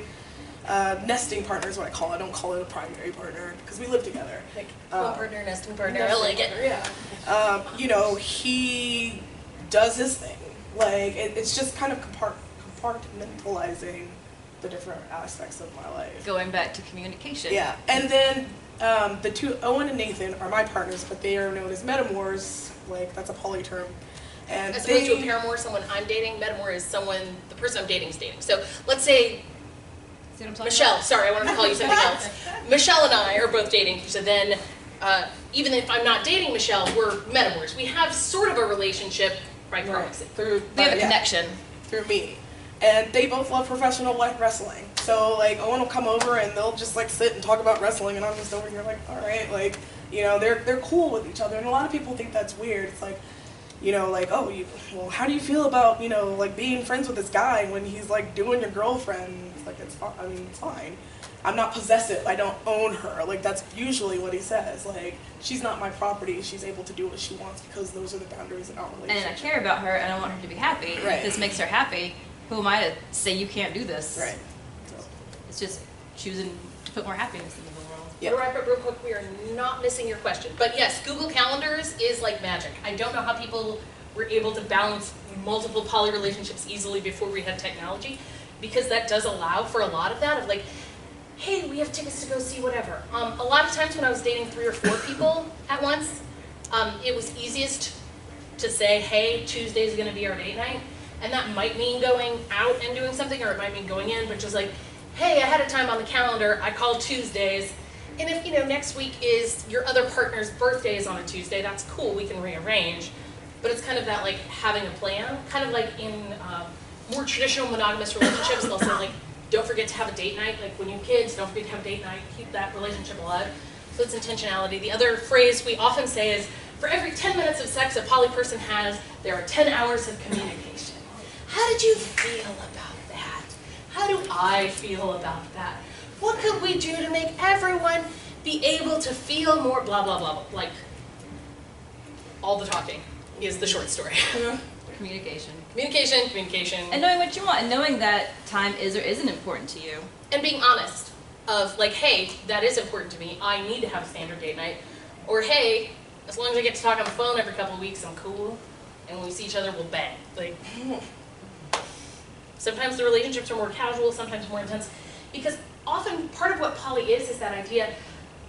nesting partner is what I call it. I don't call it a primary partner because we live together. Like, partner, nesting partner, I like it. Yeah. You know, he does his thing. Like, it's just kind of compartmentalizing the different aspects of my life. Going back to communication. Yeah, and then the 2, Owen and Nathan, are my partners, but they are known as metamors. Like, that's a poly term. And As opposed to a paramour, someone I'm dating, metamor is someone, the person I'm dating is dating. So let's say See what I'm talking Michelle, about? sorry, I wanted to call you something else. Michelle and I are both dating, so then even if I'm not dating Michelle, we're metamors. We have sort of a relationship by proxy. Through, We have a connection. through me. And they both love professional wrestling. So, like, Owen will come over and they'll just, like, sit and talk about wrestling, and I'm just over here like, all right, like, you know, they're cool with each other. And a lot of people think that's weird. It's like, you know, like, oh, well, how do you feel about, you know, like, being friends with this guy when he's, like, doing your girlfriend? It's like, it's fine. I mean, it's fine. I'm not possessive. I don't own her. Like, that's usually what he says. Like, she's not my property. She's able to do what she wants because those are the boundaries in our relationship. And I care about her, and I want her to be happy. Right. If this makes her happy, who am I to say you can't do this? Right. So, It's just choosing to put more happiness into the world. yeah. To wrap up real quick, we are not missing your question. But yes, Google Calendars is like magic. I don't know how people were able to balance multiple poly relationships easily before we had technology, because that does allow for a lot of that, of like, hey, we have tickets to go see whatever. A lot of times when I was dating 3 or 4 people at once, it was easiest to say, hey, Tuesday is going to be our date night. And that might mean going out and doing something, or it might mean going in, but just like, hey, ahead of time on the calendar, I call Tuesdays. And if, you know, next week is your other partner's birthday is on a Tuesday, that's cool, we can rearrange. But it's kind of that, like, having a plan, kind of like in more traditional monogamous relationships, they'll say, like, don't forget to have a date night. Like, when you have kids, don't forget to have a date night, keep that relationship alive. So it's intentionality. The other phrase we often say is, for every 10 minutes of sex a poly person has, there are 10 hours of communication. How did you feel about that? How do I feel about that? What could we do to make everyone be able to feel more blah, blah, blah, blah. Like, all the talking is the short story. Communication. Communication, communication. And knowing what you want, and knowing that time is or isn't important to you. And being honest of like, hey, that is important to me. I need to have a standard date night. Or hey, as long as I get to talk on the phone every couple of weeks, I'm cool. And when we see each other, we'll bang. Like, sometimes the relationships are more casual, sometimes more intense. Because often part of what poly is that idea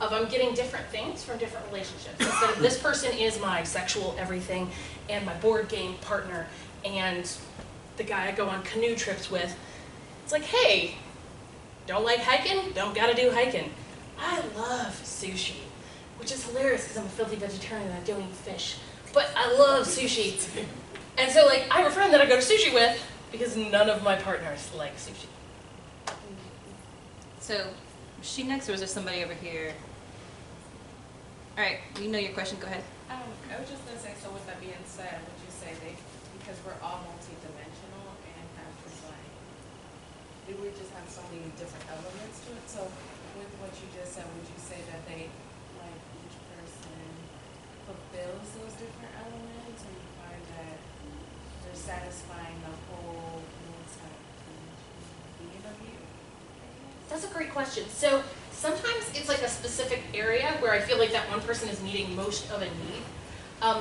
of I'm getting different things from different relationships. Instead of this person is my sexual everything and my board game partner and the guy I go on canoe trips with. It's like, hey, don't like hiking? Don't gotta do hiking. I love sushi, which is hilarious because I'm a filthy vegetarian and I don't eat fish. But I love sushi. And so like, I have a friend that I go to sushi with because none of my partners like sushi. So, is she next, or is there somebody over here? All right, you know your question. Go ahead. I was just gonna say, so with that being said, would you say because we're all multi-dimensional and have this like, we just have so many different elements to it. So with what you just said, would you say that they, like, each person fulfills those different elements, or you find that they're satisfying the whole type of dimension? That's a great question. So sometimes it's like a specific area where I feel like that one person is meeting most of a need.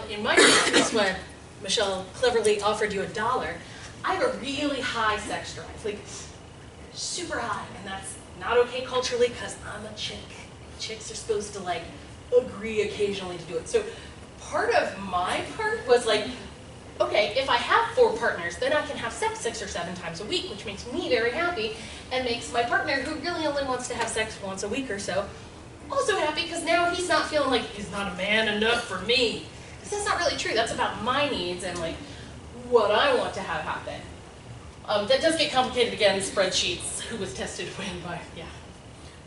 In my case, when Michelle cleverly offered you $1, I have a really high sex drive, like super high, and that's not okay culturally because I'm a chick. Chicks are supposed to like agree occasionally to do it. So part of my part was like, okay, if I have 4 partners, then I can have sex 6 or 7 times a week, which makes me very happy and makes my partner, who really only wants to have sex once a week or so, also happy because now he's not feeling like he's not a man enough for me. Because that's not really true. That's about my needs and like what I want to have happen. That does get complicated again, spreadsheets, who was tested when by, yeah.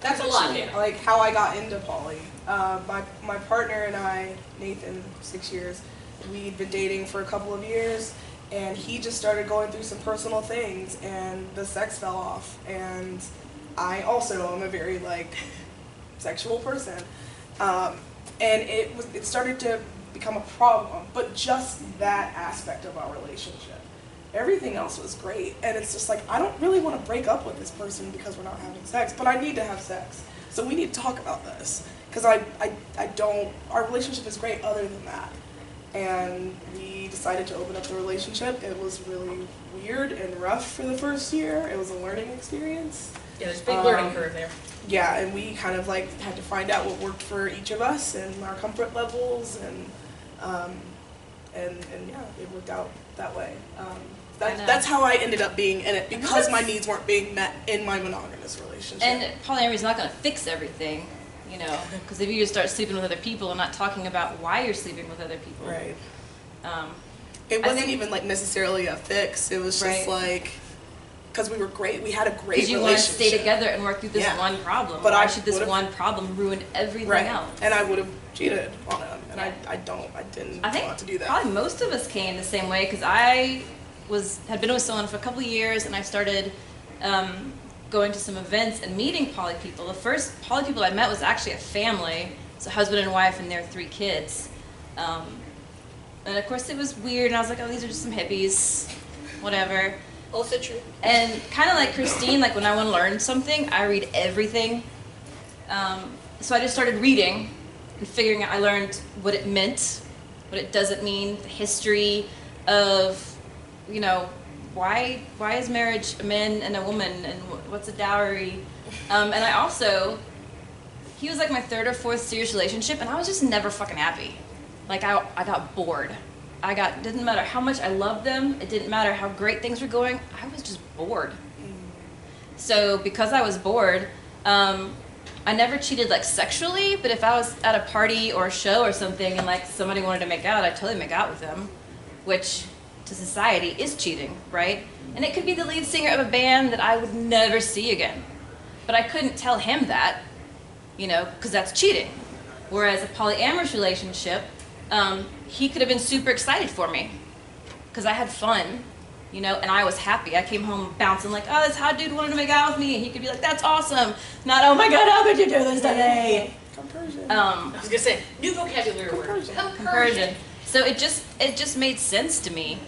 That's There's a lot actually there. like how I got into poly. My partner and I, Nathan, 6 years, we'd been dating for a couple of years, and he just started going through some personal things, and the sex fell off. And I also am a very like sexual person, and it started to become a problem. But just that aspect of our relationship. Everything else was great, and it's just like, I don't really want to break up with this person because we're not having sex, but I need to have sex. So we need to talk about this, because I don't, our relationship is great other than that. And we decided to open up the relationship. It was really weird and rough for the first year. It was a learning experience. Yeah, there's a big learning curve there. Yeah, and we kind of like had to find out what worked for each of us and our comfort levels, and yeah, it worked out that way. That's how I ended up being in it, because my needs weren't being met in my monogamous relationship. And polyamory is not going to fix everything, you know, because if you just start sleeping with other people and not talking about why you're sleeping with other people. Right. It wasn't even like necessarily a fix. It was just like, because we were great. We had a great relationship. Because you want to stay together and work through this one problem. But why should this one problem ruin everything else? And I would have cheated on him, and I didn't want to do that. Probably most of us came the same way, because I had been with someone for a couple of years, and I started going to some events and meeting poly people. The first poly people I met was actually a family. It's a husband and wife and their 3 kids. And of course it was weird, and I was like, oh, these are just some hippies, whatever. Also true. And kind of like Christine, like when I want to learn something, I read everything. So I just started reading and figuring out, I learned what it meant, what it doesn't mean, the history of, you know, why is marriage a man and a woman, and what's a dowry? And I also, he was like my 3rd or 4th serious relationship, and I was just never fucking happy. Like I got bored. Didn't matter how much I loved them, it didn't matter how great things were going, I was just bored. So because I was bored, I never cheated like sexually, but if I was at a party or a show or something and like somebody wanted to make out, I'd totally make out with them, which to society is cheating, right? And it could be the lead singer of a band that I would never see again. But I couldn't tell him that, you know, because that's cheating. Whereas a polyamorous relationship, he could have been super excited for me because I had fun, you know, and I was happy. I came home bouncing like, oh, this hot dude wanted to make out with me. And he could be like, that's awesome. Not, oh my God, how could you do this today? Compersion. I was gonna say, new vocabulary word. Compersion. So it just made sense to me.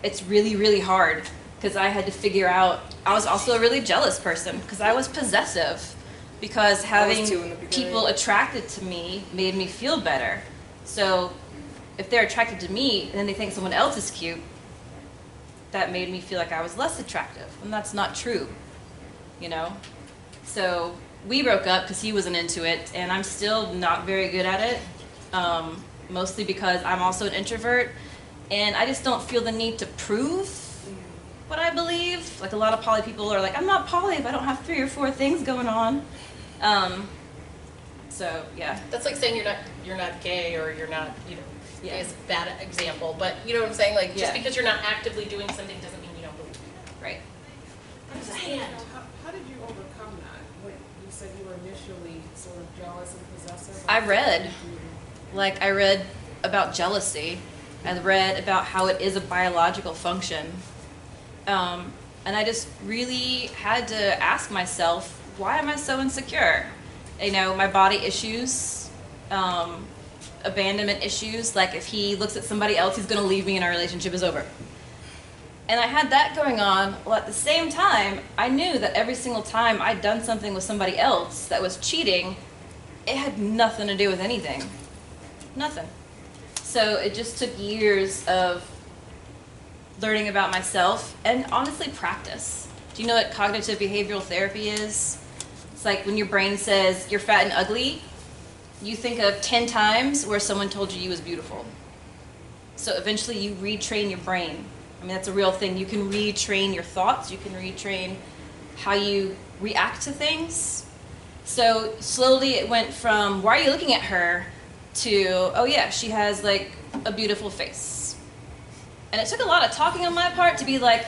It's really, really hard because I had to figure out, I was also a really jealous person because I was possessive, because having people attracted to me made me feel better. So if they're attracted to me and then they think someone else is cute, that made me feel like I was less attractive, and that's not true, you know? So we broke up because he wasn't into it, and I'm still not very good at it, mostly because I'm also an introvert, and I just don't feel the need to prove what I believe. Like a lot of poly people are like, I'm not poly if I don't have 3 or 4 things going on. So yeah. That's like saying you're not gay, or you're not, you know, gay is a bad example, but you know what I'm saying? Like just because you're not actively doing something doesn't mean you don't believe it. Right. There's a hand. How did you overcome that? When you said you were initially sort of jealous and possessive? I read about jealousy. I read about how it is a biological function. And I just really had to ask myself, why am I so insecure? You know, my body issues, abandonment issues, like if he looks at somebody else, he's gonna leave me and our relationship is over. And I had that going on, while at the same time, I knew that every single time I'd done something with somebody else that was cheating, it had nothing to do with anything. Nothing. So it just took years of learning about myself and honestly practice. Do you know what cognitive behavioral therapy is? It's like when your brain says you're fat and ugly, you think of 10 times where someone told you was beautiful. So eventually you retrain your brain. I mean, that's a real thing. You can retrain your thoughts. You can retrain how you react to things. So slowly it went from, why are you looking at her, to, oh yeah, she has like a beautiful face. And it took a lot of talking on my part to be like,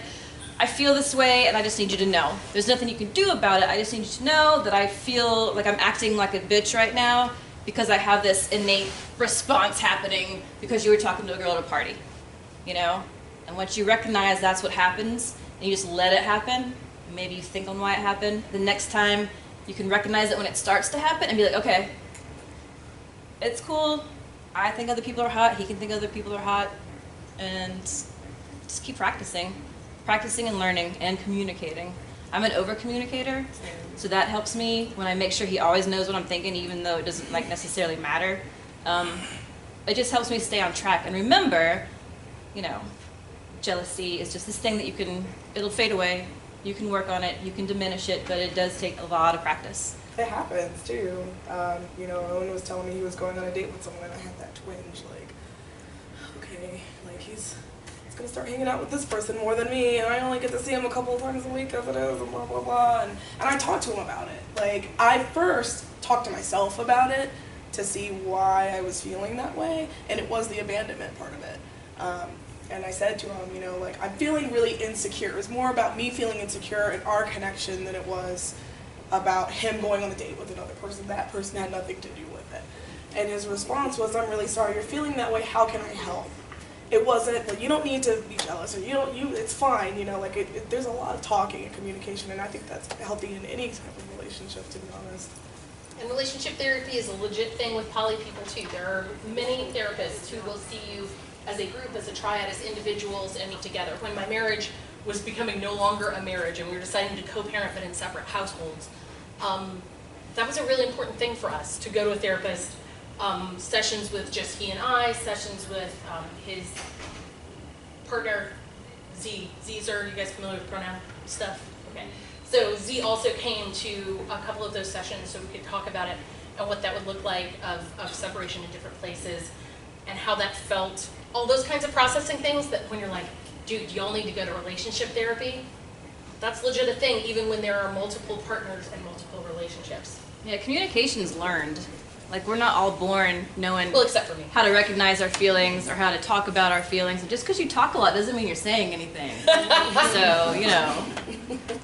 I feel this way and I just need you to know. There's nothing you can do about it. I just need you to know that I feel like I'm acting like a bitch right now because I have this innate response happening because you were talking to a girl at a party, you know? And once you recognize that's what happens, and you just let it happen, maybe you think on why it happened, the next time you can recognize it when it starts to happen and be like, okay, it's cool. I think other people are hot. He can think other people are hot. And just keep practicing. Practicing and learning and communicating. I'm an over-communicator, so that helps me when I make sure he always knows what I'm thinking, even though it doesn't like necessarily matter. It just helps me stay on track. And remember, you know, jealousy is just this thing that you can, it'll fade away. You can work on it, you can diminish it, but it does take a lot of practice. It happens too. You know, Owen was telling me he was going on a date with someone and I had that twinge, like, okay, like he's gonna start hanging out with this person more than me and I only get to see him a couple of times a week as it is and blah blah blah, and I talked to him about it. Like, I first talked to myself about it to see why I was feeling that way, and it was the abandonment part of it. And I said to him, you know, like, I'm feeling really insecure. It was more about me feeling insecure in our connection than it was about him going on a date with another person. That person had nothing to do with it. And his response was, I'm really sorry you're feeling that way, how can I help? It wasn't, like, you don't need to be jealous, or it's fine, you know, like, there's a lot of talking and communication, and I think that's healthy in any type of relationship, to be honest. And relationship therapy is a legit thing with poly people too. There are many therapists who will see you as a group, as a triad, as individuals, and meet together. When my marriage was becoming no longer a marriage and we were deciding to co-parent but in separate households, that was a really important thing for us, to go to a therapist. Sessions with just he and I, sessions with his partner, Z. Z's, are you guys familiar with pronoun stuff? Okay. So Z also came to a couple of those sessions so we could talk about it and what that would look like of separation in different places and how that felt. All those kinds of processing things that when you're like, dude, y'all need to go to relationship therapy, that's legit a thing even when there are multiple partners and multiple relationships. Yeah, communication's learned. Like, we're not all born knowing Well, except for me. how to recognize our feelings or how to talk about our feelings. And just because you talk a lot doesn't mean you're saying anything. So, you know,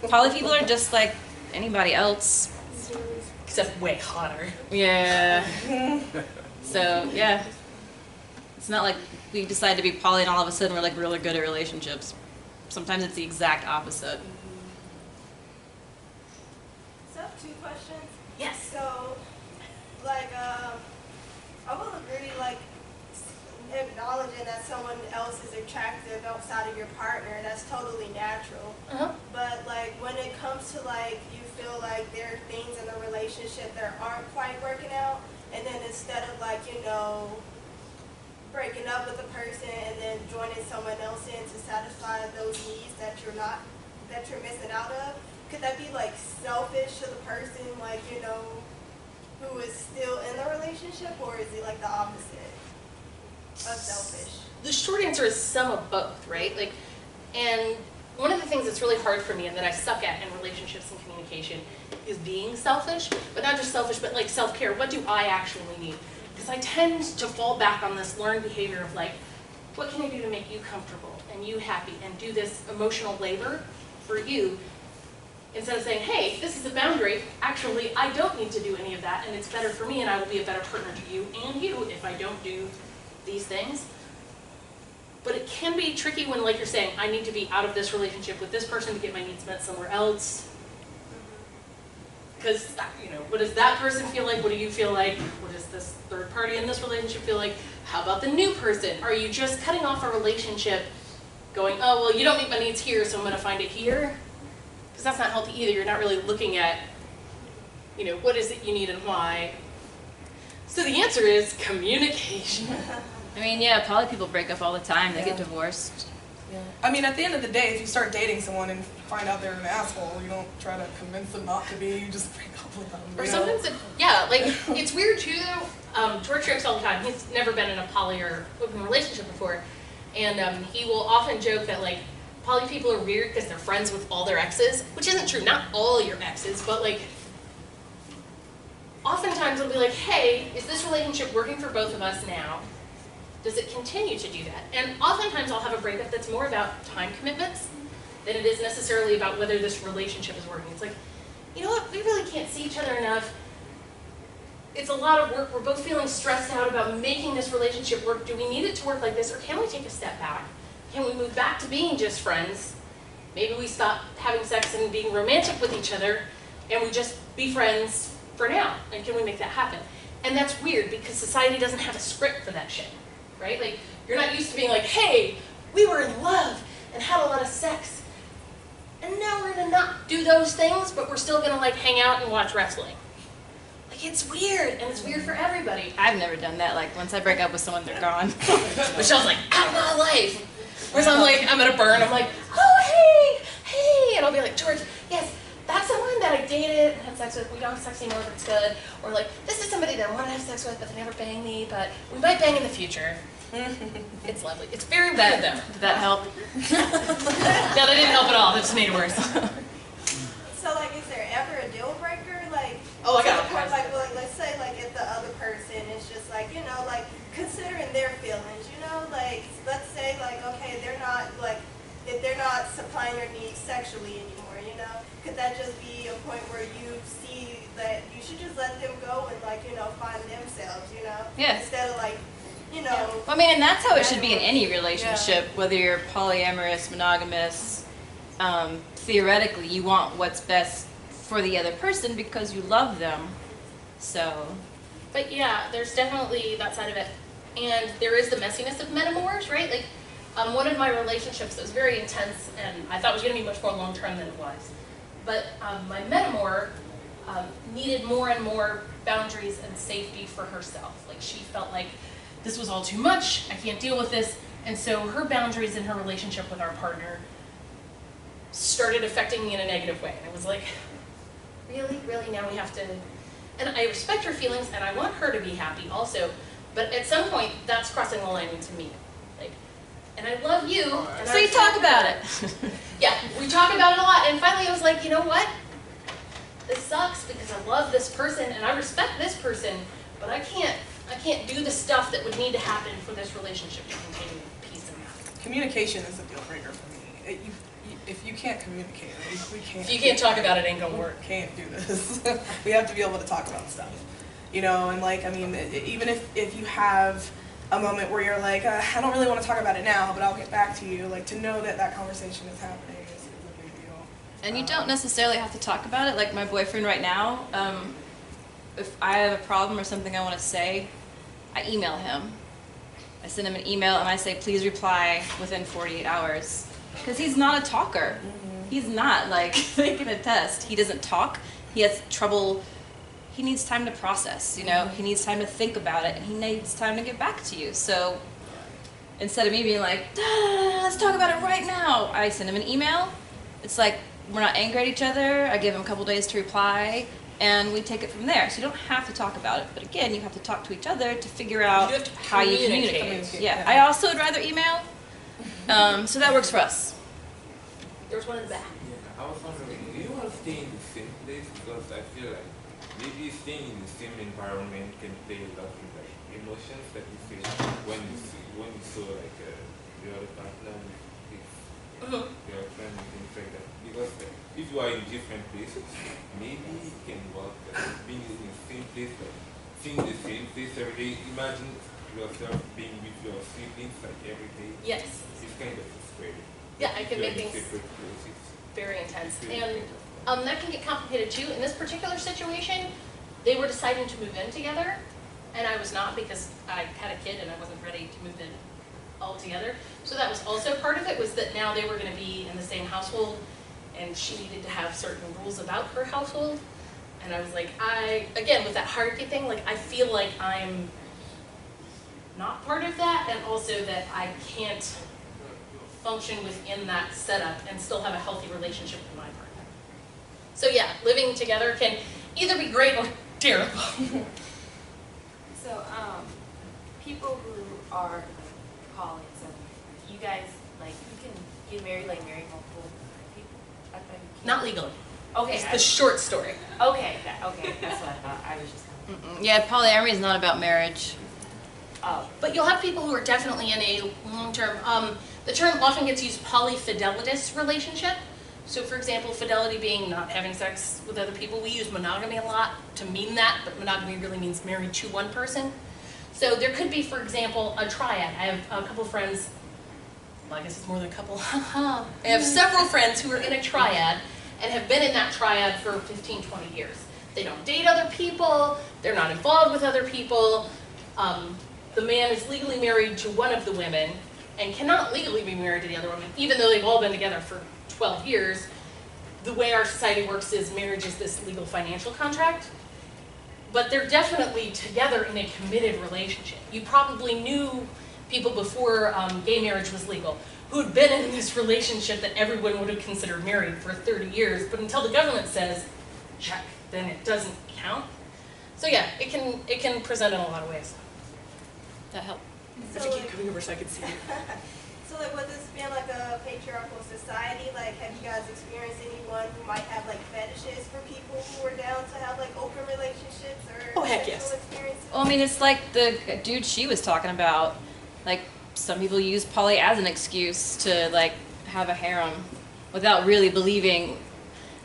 poly people are just like anybody else. Except way hotter. Yeah. So, yeah. It's not like we decide to be poly and all of a sudden we're like really good at relationships. Sometimes it's the exact opposite. So I have two questions. Yes. So, like, I will agree, like, acknowledging that someone else is attractive outside of your partner, that's totally natural. Uh-huh. But, like, when it comes to, like, you feel like there are things in the relationship that aren't quite working out, and then instead of, like, you know, breaking up with a person and then joining someone else in to satisfy those needs that you're missing out of, could that be, like, selfish to the person, like, you know, who is still in the relationship, or is it like the opposite of selfish? The short answer is some of both, right? Like, and one of the things that's really hard for me and that I suck at in relationships and communication is being selfish, but not just selfish, but like self-care. What do I actually need? Because I tend to fall back on this learned behavior of like, what can I do to make you comfortable and you happy and do this emotional labor for you? Instead of saying, hey, this is a boundary, actually, I don't need to do any of that, and it's better for me, and I will be a better partner to you and you if I don't do these things. But it can be tricky when, like you're saying, I need to be out of this relationship with this person to get my needs met somewhere else. Because, you know, what does that person feel like? What do you feel like? What does this third party in this relationship feel like? How about the new person? Are you just cutting off a relationship going, oh, well, you don't meet my needs here, so I'm going to find it here. Because that's not healthy either. You're not really looking at, you know, what is it you need and why. So the answer is communication. I mean, yeah, poly people break up all the time. They Yeah. get divorced. Yeah. I mean, at the end of the day, if you start dating someone and find out they're an asshole, you don't try to convince them not to be. You just break up with them. Or you know? sometimes, yeah, like, it's weird too, though. George jokes all the time. He's never been in a poly or open relationship before. And he will often joke that, like, poly people are weird because they're friends with all their exes, which isn't true. Not all your exes, but, like, oftentimes it'll be like, hey, is this relationship working for both of us now? Does it continue to do that? And oftentimes I'll have a breakup that's more about time commitments than it is necessarily about whether this relationship is working. It's like, you know what, we really can't see each other enough. It's a lot of work. We're both feeling stressed out about making this relationship work. Do we need it to work like this, or can we take a step back? Can we move back to being just friends? Maybe we stop having sex and being romantic with each other, and we just be friends for now. And can we make that happen? And that's weird because society doesn't have a script for that shit. Right? Like, you're not used to being like, hey, we were in love and had a lot of sex, and now we're gonna not do those things, but we're still gonna like hang out and watch wrestling. Like, it's weird, and it's weird for everybody. I've never done that. Like, once I break up with someone, they're gone. Michelle's like, out of my life. Whereas I'm like, I'm gonna burn. I'm like, oh, hey, and I'll be like, George, yes, that's someone that I dated and had sex with. We don't have sex anymore, but it's good. Or like, this is somebody that I want to have sex with, but they never bang me, but we might bang in the future. It's lovely. It's very weird, though. Did that help? No, that didn't help at all. That just made it worse. So, like, is there ever a deal breaker? Like, Oh, I to got the it. point, like, well, let's say, like, if the other person is just like, you know, like, considering their feelings, you know, like, let's say, like, okay, they're not, like, if they're not supplying your needs sexually anymore, you know, could that just be a point where you see that you should just let them go and, like, you know, find themselves, you know? Yeah. Instead of, like, you know. Well, I mean, and that's how it should be in any relationship, whether you're polyamorous, monogamous. Theoretically, you want what's best for the other person because you love them. So, But yeah, there's definitely that side of it. And there is the messiness of metamors, right? Like, one of my relationships that was very intense and I thought was going to be much more long-term than it was. But my metamor needed more and more boundaries and safety for herself. Like, she felt like this was all too much, I can't deal with this. And so her boundaries in her relationship with our partner started affecting me in a negative way. And it was like, really, now we have to. And I respect her feelings and I want her to be happy also, but at some point that's crossing the line into me. Like, and I love you. And so you talk about it. Yeah, we talk about it a lot, and finally I was like, you know what? This sucks because I love this person and I respect this person, but I can't do the stuff that would need to happen for this relationship to continue in peace and happiness. Communication is a deal breaker for me. If you can't communicate, we can't. If you can't talk about it, it ain't gonna work. Can't do this. We have to be able to talk about stuff, you know. And like, I mean, even if you have a moment where you're like, I don't really want to talk about it now, but I'll get back to you. Like, to know that that conversation is happening is a big deal. And you don't necessarily have to talk about it. Like my boyfriend right now, if I have a problem or something I want to say, I email him. I send him an email and I say, please reply within 48 hours. Because he's not a talker. Mm-hmm. He's not, like, they can attest. He doesn't talk. He has trouble. He needs time to process, you know? Mm-hmm. He needs time to think about it, and he needs time to get back to you. So instead of me being like, let's talk about it right now, I send him an email. It's like, we're not angry at each other. I give him a couple days to reply, and we take it from there. So you don't have to talk about it. But again, you have to talk to each other to figure out You have to how you communicate. Yeah, I also would rather email. So that works for us. There's one in the back. Yeah, I was wondering, do you want to stay in the same place? Because I feel like maybe staying in the same environment can play a lot with like emotions that you feel when you saw like the other partner with their friend and things like that. Because like, if you are in different places, maybe it can work. Being in the same place, like seeing the same place every day. Imagine yourself being with your siblings like every day. Yes. It's kind of frustrating. Yeah, I can make things Separate places. very intense. And that can get complicated too. In this particular situation, they were deciding to move in together, and I was not because I had a kid and I wasn't ready to move in all together. So that was also part of it, was that now they were going to be in the same household, and she needed to have certain rules about her household. And I was like, again, with that hierarchy thing, like I feel like I'm not part of that, and also that I can't function within that setup and still have a healthy relationship with my partner. So yeah, living together can either be great or terrible. So, people who are like poly, so you guys, like, you can get married, like marry multiple people? I thought you can't. Not legally. Okay. It's the short story. Okay, that's what I thought. I was just kind of. Yeah, polyamory is not about marriage. Oh. But you'll have people who are definitely in a long-term, the term often gets used, polyfidelitous relationship. So for example, fidelity being not having sex with other people. We use monogamy a lot to mean that, but monogamy really means married to one person. So there could be, for example, a triad. I have a couple friends, well, I guess it's more than a couple, I have several friends who are in a triad and have been in that triad for 15, 20 years. They don't date other people, they're not involved with other people. The man is legally married to one of the women and cannot legally be married to the other woman, even though they've all been together for 12 years. The way our society works is marriage is this legal financial contract, but they're definitely together in a committed relationship. You probably knew people before gay marriage was legal who'd been in this relationship that everyone would have considered married for 30 years, but until the government says, check, then it doesn't count. So yeah, it can present in a lot of ways. That helped. If you keep coming over so I can see you. So like, with this being like a patriarchal society, like, have you guys experienced anyone who might have like fetishes for people who are down to have like open relationships or Oh, heck sexual yes. experiences? Well, I mean, it's like the dude she was talking about. Like, some people use poly as an excuse to, like, have a harem without really believing.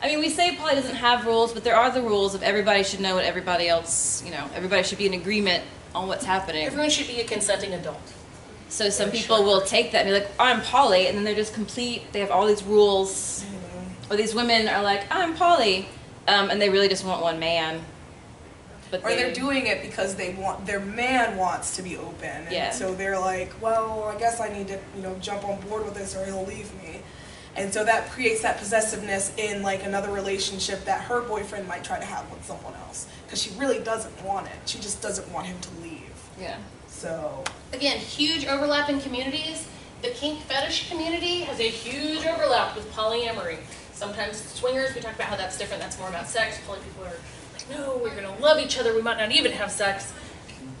I mean, we say poly doesn't have rules, but there are the rules of everybody should know what everybody else, you know, everybody should be in agreement on what's happening. Everyone should be a consenting adult. So some people will take that and be like, oh, I'm poly, and then they're just complete, they have all these rules. Or these women are like, I'm poly, and they really just want one man. But Or they're doing it because they want, their man wants to be open. And Yeah. so they're like, well, I guess I need to, you know, jump on board with this or he'll leave me. And so that creates that possessiveness in like another relationship that her boyfriend might try to have with someone else. Because she really doesn't want it. She just doesn't want him to leave. Yeah. So. Again, huge overlap in communities. The kink fetish community has a huge overlap with polyamory. Sometimes swingers, we talk about how that's different, that's more about sex. Poly people are like, no, we're gonna love each other, we might not even have sex.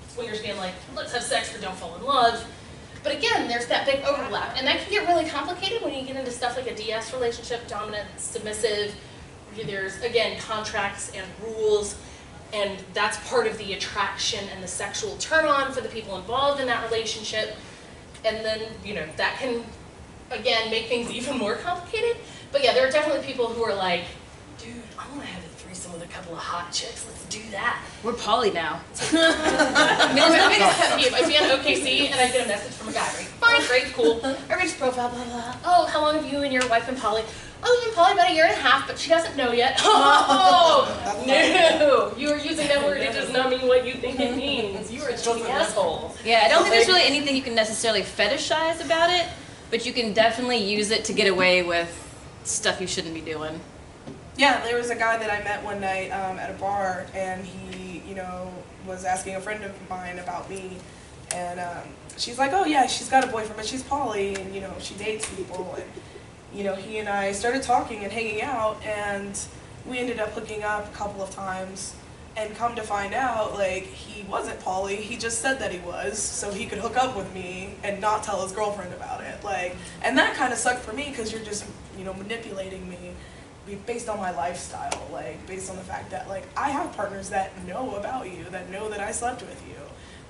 Swingers being like, let's have sex but don't fall in love. But again, there's that big overlap. And that can get really complicated when you get into stuff like a DS relationship, dominant, submissive. There's, again, contracts and rules. And that's part of the attraction and the sexual turn-on for the people involved in that relationship. And then, you know, that can, again, make things even more complicated. But yeah, there are definitely people who are like, dude, I want to have a threesome with a couple of hot chicks. Let's do that. We're poly now. I mean, there's nothing to pet peeve. I'd be on OKC and I'd get a message from a guy, right? Fine, great, cool. Everybody's profile, blah, blah. Oh, how long have you and your wife been poly? Oh, we've been poly about 1.5 years, but she doesn't know yet. Oh, no. You are using that word. It does not mean what you think it means. You are a cheating asshole. Yeah, I don't think there's really anything you can necessarily fetishize about it, but you can definitely use it to get away with stuff you shouldn't be doing. Yeah, there was a guy that I met one night at a bar, and he, you know, was asking a friend of mine about me, and she's like, oh yeah, she's got a boyfriend, but she's poly, and you know, she dates people, and you know, he and I started talking and hanging out, and we ended up hooking up a couple of times, and come to find out, like, he wasn't poly, he just said that he was, so he could hook up with me and not tell his girlfriend about it, like, and that kind of sucked for me, because you're just, you know, manipulating me based on my lifestyle, like, based on the fact that, like, I have partners that know about you, that know that I slept with you,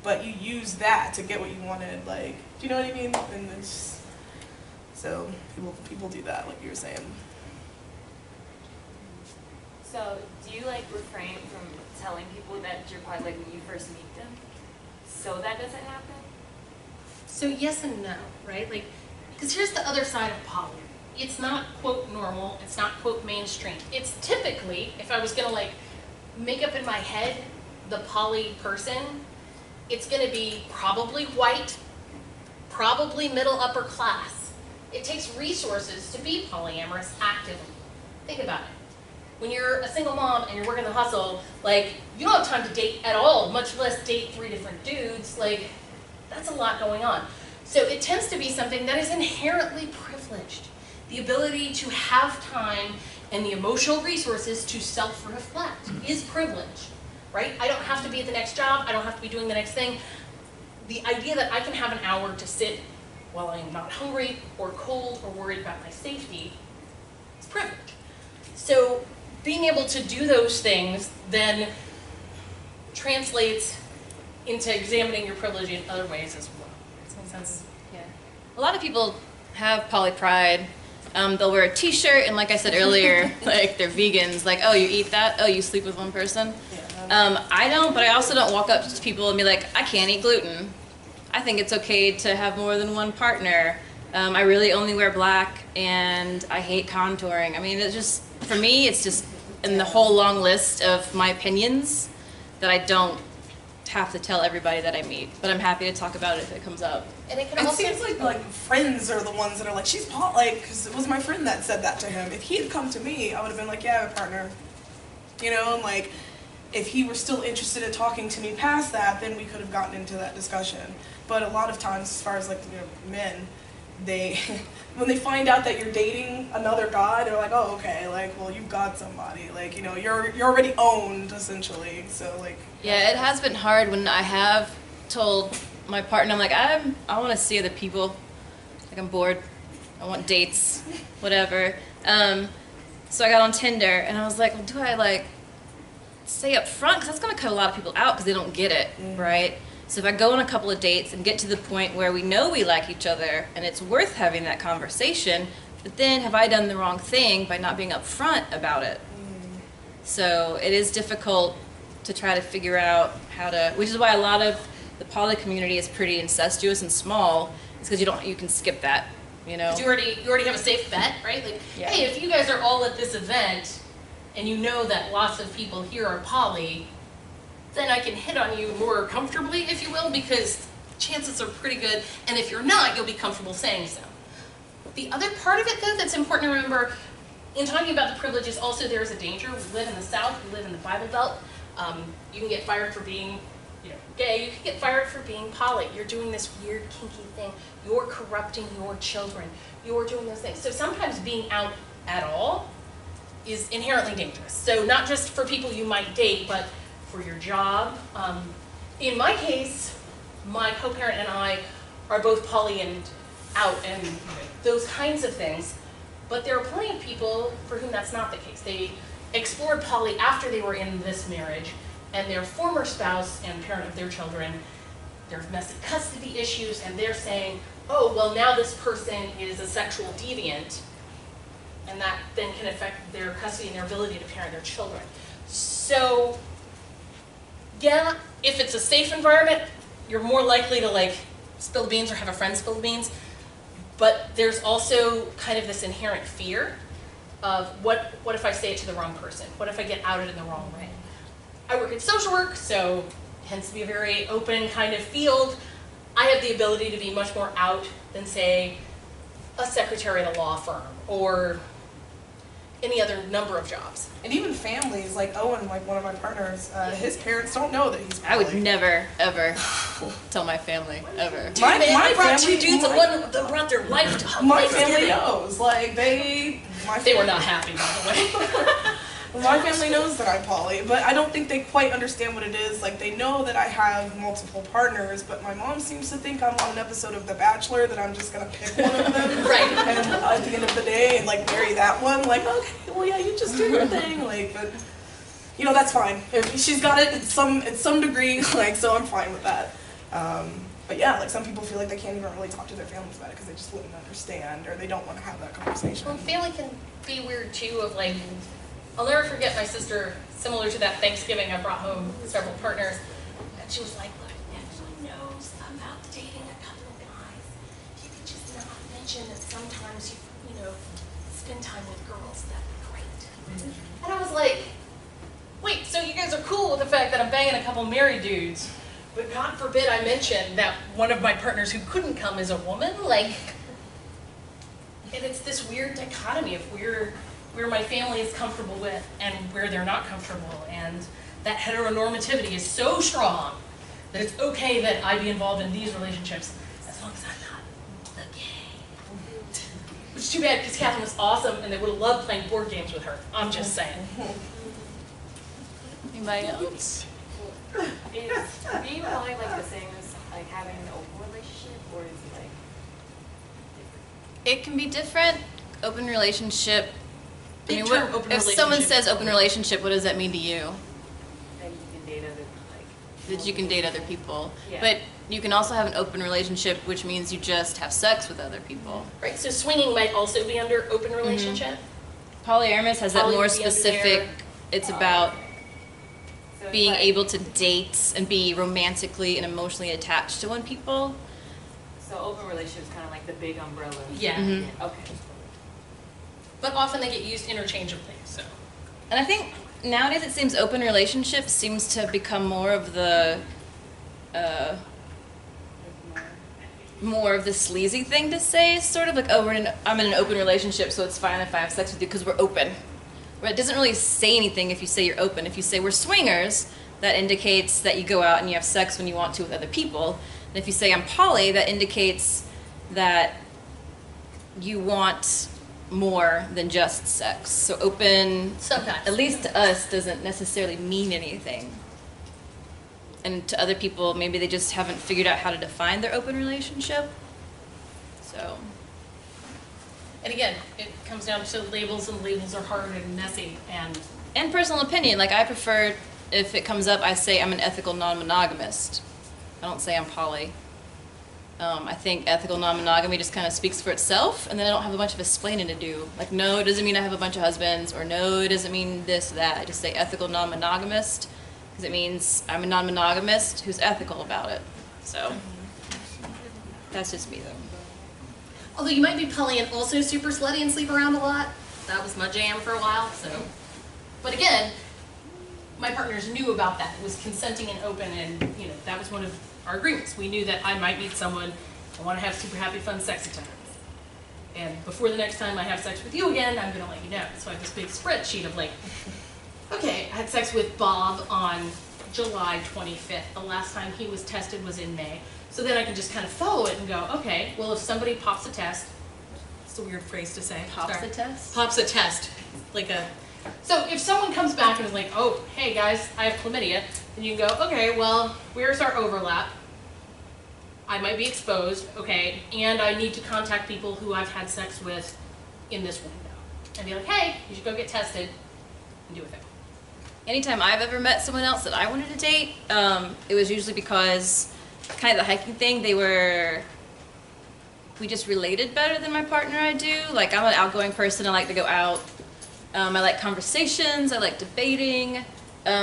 but you use that to get what you wanted, like, do you know what I mean? And it's just, so people do that, like you were saying. So, do you like refrain from telling people that you're poly, like when you first meet them, so that doesn't happen? So yes and no, right? Like, because here's the other side of poly. It's not, quote, normal. It's not, quote, mainstream. It's typically, if I was going to, like, make up in my head the poly person, it's going to be probably white, probably middle upper class. It takes resources to be polyamorous actively. Think about it. When you're a single mom and you're working the hustle, like, you don't have time to date at all, much less date 3 different dudes. Like, that's a lot going on. So it tends to be something that is inherently privileged. The ability to have time and the emotional resources to self-reflect is privilege, right? I don't have to be at the next job. I don't have to be doing the next thing. The idea that I can have an hour to sit while I am not hungry or cold or worried about my safety is privilege. So being able to do those things then translates into examining your privilege in other ways as well. Does that make sense? Yeah. A lot of people have poly pride. They'll wear a t-shirt and, like I said earlier, like they're vegans, like, oh, you eat that? Oh, you sleep with one person? I don't, but I also don't walk up to people and be like, I can't eat gluten. I think it's okay to have more than one partner. I really only wear black and I hate contouring. I mean, it's just, for me, it's just in the whole long list of my opinions that I don't have to tell everybody that I meet, but I'm happy to talk about it if it comes up. And it can It also seems like friends are the ones that are like, she's poly, because it was my friend that said that to him. If he had come to me, I would have been like, yeah, I have a partner. You know, and like, if he were still interested in talking to me past that, then we could have gotten into that discussion. But a lot of times, as far as like, you know, men, they, when they find out that you're dating another guy, they're like, oh, okay, like, well, you've got somebody, like, you know, you're already owned, essentially, so, like. Yeah, it has been hard when I have told my partner, I'm like, I want to see other people, like, I'm bored, I want dates, whatever. So I got on Tinder, and I was like, well, do I, like, say up front, because that's going to cut a lot of people out because they don't get it, right? So if I go on a couple of dates and get to the point where we know we like each other and it's worth having that conversation, but then have I done the wrong thing by not being upfront about it? So it is difficult to try to figure out how to, which is why a lot of the poly community is pretty incestuous and small, is because you can skip that, you know? you already have a safe bet, right? Like, Yeah. hey, if you guys are all at this event and you know that lots of people here are poly, then I can hit on you more comfortably, if you will, because chances are pretty good, and if you're not, you'll be comfortable saying so. The other part of it, though, that's important to remember, in talking about the privileges, also there is a danger. We live in the South, we live in the Bible Belt. You can get fired for being, you know, gay, you can get fired for being poly. You're doing this weird, kinky thing. You're corrupting your children. You're doing those things. So sometimes being out at all is inherently dangerous. So not just for people you might date, but for your job. In my case, my co-parent and I are both poly and out and those kinds of things, but there are plenty of people for whom that's not the case. They explored poly after they were in this marriage, and their former spouse and parent of their children, there's messy custody issues, and they're saying, oh, well, now this person is a sexual deviant, and that then can affect their custody and their ability to parent their children. So, yeah, if it's a safe environment, you're more likely to like spill the beans or have a friend spill the beans. But there's also kind of this inherent fear of what if I say it to the wrong person? What if I get outed in the wrong way? I work in social work, so it tends to be a very open kind of field. I have the ability to be much more out than, say, a secretary at a law firm or any other number of jobs. And even families, like Owen, like one of my partners, his parents don't know that he's poly. I would never, ever tell my family, ever. Dude, man, I brought family- two dudes and one that brought their wife to My family knows, like They were not happy, by the way. My family knows that I'm poly, but I don't think they quite understand what it is. Like, they know that I have multiple partners, but my mom seems to think I'm on an episode of The Bachelor, that I'm just gonna pick one of them. Right. And at the end of the day, and like marry that one. Like, okay, well, yeah, you just do your thing. Like, but you know, that's fine. If she's got it at some degree, like, so I'm fine with that. But yeah, like some people feel like they can't even really talk to their families about it because they just wouldn't understand, or they don't want to have that conversation. Well, family can be weird too, of like, I'll never forget my sister, similar to that Thanksgiving, I brought home several partners, and she was like, look, everyone knows about dating a couple of guys. You could just not mention that sometimes you spend time with girls. That'd be great. And I was like, wait, so you guys are cool with the fact that I'm banging a couple married dudes, But God forbid I mention that one of my partners who couldn't come is a woman, like, and it's this weird dichotomy of where my family is comfortable with and where they're not comfortable, and that heteronormativity is so strong that it's okay that I be involved in these relationships as long as I'm not the gay. Which is too bad because Catherine was awesome and they would have loved playing board games with her. I'm just saying. Anybody else? Is being poly like the same as like having an open relationship, or is it like different? It can be different. Open relationship. I Big mean, term, what, open if someone relationship. says open relationship, what does that mean to you? That you can date other like. That you can date other people. Yeah. But you can also have an open relationship, which means you just have sex with other people. Right, so swinging might also be under open relationship. Polyamorous has that Poly more would be under specific, there. it's about So it's being like- able to date and be romantically and emotionally attached to one people. So open relationship is kind of like the big umbrella. Yeah. Mhm. Okay. But often they get used interchangeably, so. And I think nowadays it seems open relationship seems to become more of the more of the sleazy thing to say, sort of like, oh, I'm in an open relationship, so it's fine if I have sex with you because we're open. But it doesn't really say anything if you say you're open. If you say we're swingers, that indicates that you go out and you have sex when you want to with other people. And if you say I'm poly, that indicates that you want more than just sex. So open, Sometimes. at least to us, doesn't necessarily mean anything. And to other people, maybe they just haven't figured out how to define their open relationship. So, And again, it comes down to labels, and labels are hard and messy, and personal opinion, like I prefer, if it comes up, I say I'm an ethical non-monogamist. I don't say I'm poly. I think ethical non-monogamy just kind of speaks for itself, and then I don't have a bunch of explaining to do. Like, no, it doesn't mean I have a bunch of husbands, or no, it doesn't mean this, that. I just say ethical non-monogamist, because it means I'm a non-monogamist who's ethical about it. So, that's just me, though. although you might be poly and also super slutty and sleep around a lot. That was my jam for a while, so. But again, my partners knew about that. It was consenting and open, and you know, that was one of our agreements. We knew that I might meet someone, I want to have super happy, fun, sexy times. And before the next time I have sex with you again, I'm going to let you know. So I have this big spreadsheet of like, okay, I had sex with Bob on July 25th. The last time he was tested was in May. So then I can just kind of follow it and go, okay, well if somebody pops a test, it's a weird phrase to say. Pops Sorry. a test? Pops a test. Like a, so if someone comes back and is like, oh, hey guys, I have chlamydia, then you can go, okay, well, where's our overlap? I might be exposed, okay, and I need to contact people who I've had sex with in this window. And be like, hey, you should go get tested and do a thing. Anytime I've ever met someone else that I wanted to date, it was usually because kind of the hiking thing, we just related better than my partner I do. Like, I'm an outgoing person, I like to go out. I like conversations, I like debating.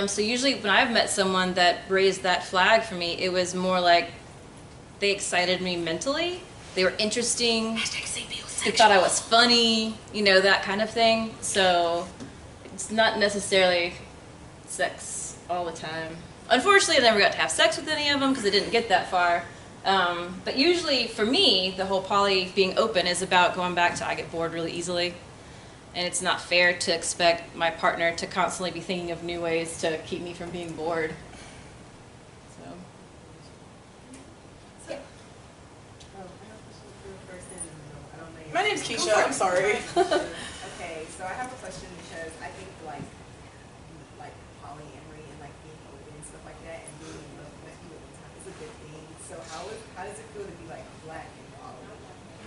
So usually when I've met someone that raised that flag for me, it was more like they excited me mentally. They were interesting. They thought I was funny, you know, that kind of thing. So it's not necessarily sex all the time. Unfortunately, I never got to have sex with any of them because I didn't get that far. But usually, for me, the whole poly being open is about going back to I get bored really easily. And it's not fair to expect my partner to constantly be thinking of new ways to keep me from being bored. So. My name's Keisha, I'm sorry. Okay, so I have a question because I think like polyamory and like being open and stuff like that and being in love with people all the time is a good thing. So how does it feel to be like black and poly?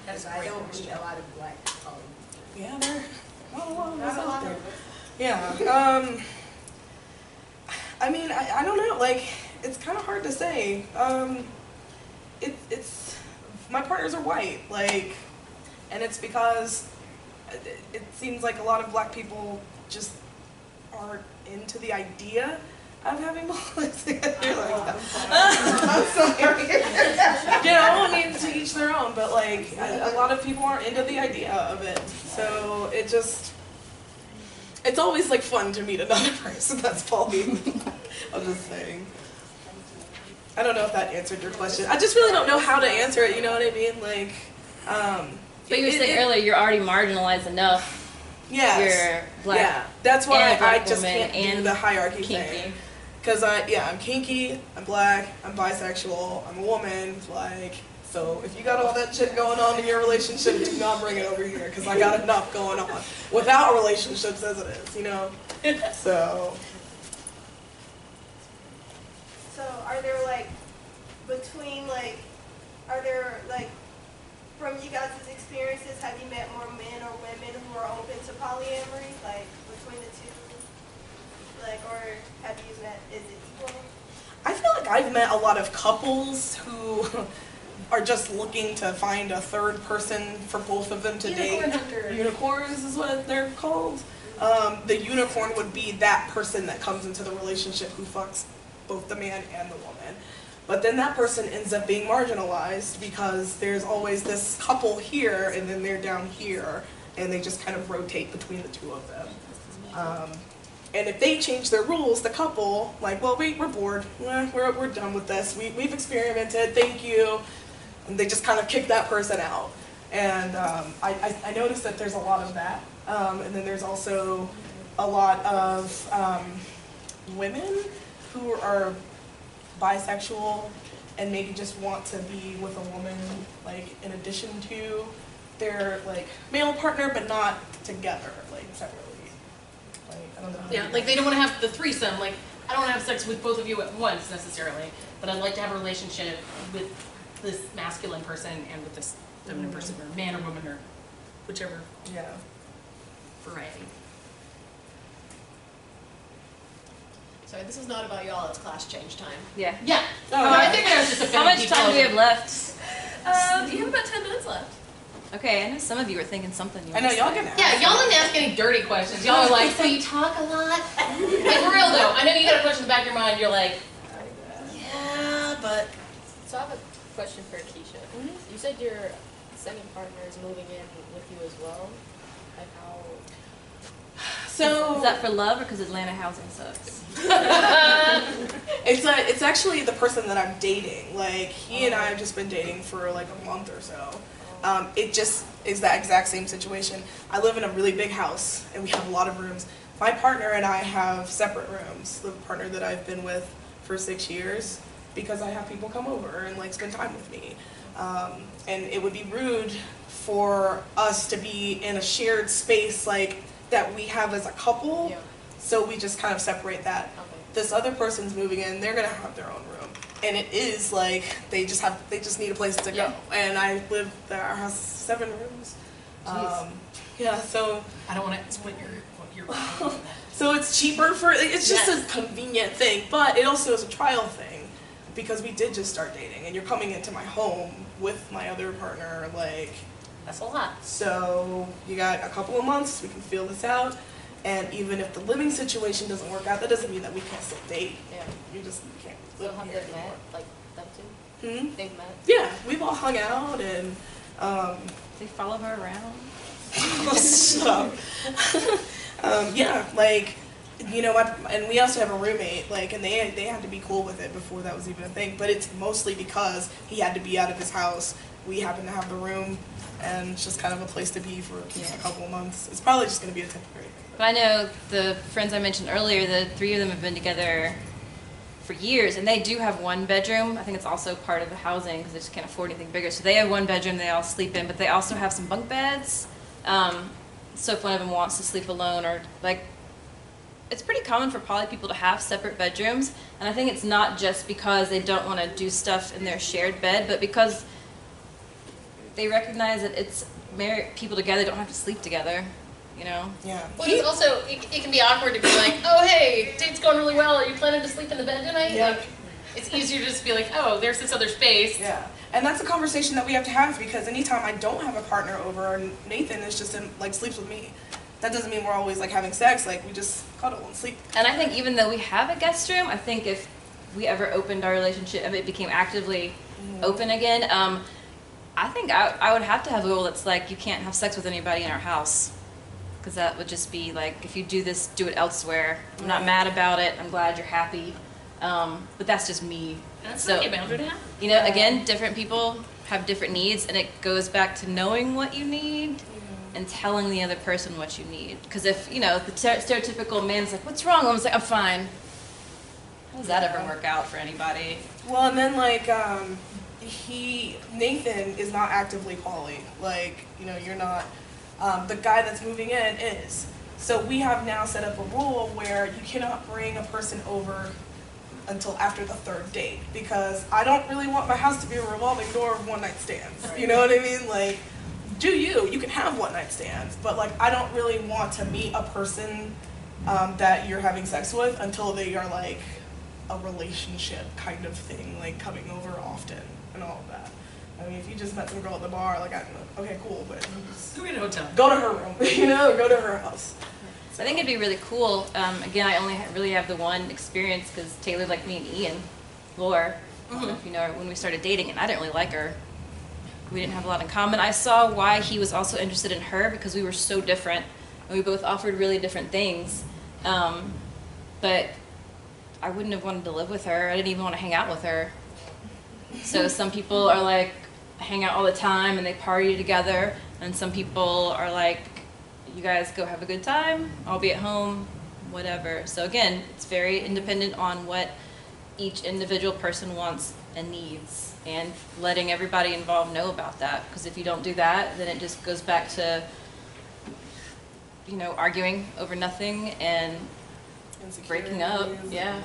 That's a I great don't question. meet a lot of black poly. Yeah, there. Not a lot of us Not a out lot there. of us. Yeah. I mean, I don't know. Like, it's kind of hard to say. It's my partners are white. Like, and it's because it seems like a lot of black people just aren't into the idea of having multiples. You're like, I'm sorry. You know, I mean, to each their own. But like, a lot of people aren't into the idea of it. So it just. It's always like fun to meet another person that's poly. I'm just saying. I don't know if that answered your question. I just really don't know how to answer it. You know what I mean? Like, But you were saying earlier you're already marginalized enough. yes, You're black. yeah. That's why and a black I just woman can't do and the hierarchy kinky. thing. Because I'm kinky, I'm black, I'm bisexual, I'm a woman. Like, so if you got all that shit going on in your relationship, do not bring it over here. Because I got enough going on without relationships as it is. You know. So. So are there like, are there like, from you guys' experiences, have you met more men or women who are open to polyamory, like between the two? Like, or have you met, is it equal? I feel like I've met a lot of couples who are just looking to find a third person for both of them to Unicorn date. hunters. Unicorns is what they're called. The unicorn would be that person that comes into the relationship who fucks both the man and the woman. But then that person ends up being marginalized because there's always this couple here and then they're down here and they just kind of rotate between the two of them. And if they change their rules, the couple, like, well, wait, we're bored. We're done with this. We've experimented. Thank you. And they just kind of kick that person out. And I noticed that there's a lot of that. And then there's also a lot of women who are bisexual and maybe just want to be with a woman, like, in addition to their, like, male partner, but not together, like, separately. Like, I don't know how to Yeah, do like that. they don't want to have the threesome. Like, I don't want to have sex with both of you at once necessarily, but I'd like to have a relationship with this masculine person and with this feminine person, or man or woman, or whichever Yeah. variety. Sorry, this is not about y'all, it's class change time. Yeah. Yeah. Oh, I figured I was just How much time do we have left? You have about 10 minutes left. Okay, I know some of you are thinking something. You I know, wanna y'all say. can ask. Yeah, y'all didn't ask any dirty questions. Y'all are like, so you talk a lot? Like, for real though, I know you got a question in the back of your mind, you're like, yeah, but. So I have a question for Keisha. You said your second partner is moving in with you as well. Like how? So Is that for love or because Atlanta housing sucks? it's actually the person that I'm dating. Like, he and I have just been dating for like a month or so. It just is that exact same situation. I live in a really big house and we have a lot of rooms. My partner and I have separate rooms. The partner that I've been with for 6 years, because I have people come over and like spend time with me. And it would be rude for us to be in a shared space like that we have as a couple. Yeah. So we just kind of separate that. Okay. This other person's moving in, they're gonna have their own room. And it is like they just need a place to Yeah. go. And I live there, our house is 7 rooms. Jeez. Yeah, so I don't want to split your so it's cheaper for it's just Yes. a convenient thing, but it also is a trial thing because we did just start dating and you're coming into my home with my other partner, like, That's a lot. so you got a couple of months, we can feel this out. And even if the living situation doesn't work out, that doesn't mean that we can't still date. Yeah. You just can't So live have here they anymore. met? Like them two? Hmm? They've met? Yeah, we've all hung out and They follow her around. so, yeah, like, you know what, and we also have a roommate, like, and they had to be cool with it before that was even a thing, but it's mostly because he had to be out of his house. We happen to have the room, and it's just kind of a place to be for just a couple of months. It's probably just going to be a temporary thing. But I know the friends I mentioned earlier, the 3 of them have been together for years, and they do have 1 bedroom. I think it's also part of the housing because they just can't afford anything bigger. So they have 1 bedroom they all sleep in, but they also have some bunk beds. So if one of them wants to sleep alone, or like, it's pretty common for poly people to have separate bedrooms. And I think it's not just because they don't want to do stuff in their shared bed, but because they recognize that it's married people together don't have to sleep together, you know? Yeah. Well, it's also, it can be awkward to be like, oh, hey, date's going really well. Are you planning to sleep in the bed tonight? Yeah. Like, it's easier to just be like, oh, there's this other space. Yeah, and that's a conversation that we have to have because anytime I don't have a partner over, Nathan is just in, like, sleeps with me. That doesn't mean we're always like having sex. Like, we just cuddle and sleep. And I think even though we have a guest room, I think if we ever opened our relationship, if it became actively open again, I think I would have to have a rule that's like, you can't have sex with anybody in our house. Because that would just be like, if you do this, do it elsewhere. I'm not mad about it. I'm glad you're happy. But that's just me. And that's So, not a boundary to have. you know, again, different people have different needs, and it goes back to knowing what you need and telling the other person what you need. Because if, you know, the stereotypical man's like, what's wrong? I was like, I'm fine. How does that ever work out for anybody? Well, and then like Nathan is not actively poly. Like, you know, you're not. The guy that's moving in is. So we have now set up a rule where you cannot bring a person over until after the third date, because I don't really want my house to be a revolving door of one night stands. Right. You know what I mean? Like, you can have one night stands, but like I don't really want to meet a person that you're having sex with until they are like a relationship kind of thing, like coming over often and all of that. I mean, if you just met some girl at the bar, like, okay, cool, but Go to a hotel. go to her room, you know, or go to her house. So I think it'd be really cool. Again, I only really have the one experience because Taylor liked me and Ian, Laura, I don't know if you know her, when we started dating, and I didn't really like her. We didn't have a lot in common. I saw why he was also interested in her, because we were so different, and we both offered really different things. But I wouldn't have wanted to live with her. I didn't even want to hang out with her. So some people are like, hang out all the time and they party together, and some people are like, you guys go have a good time, I'll be at home, whatever. So again, it's very independent on what each individual person wants and needs, and letting everybody involved know about that. Because if you don't do that, then it just goes back to, you know, arguing over nothing and breaking up. Yeah.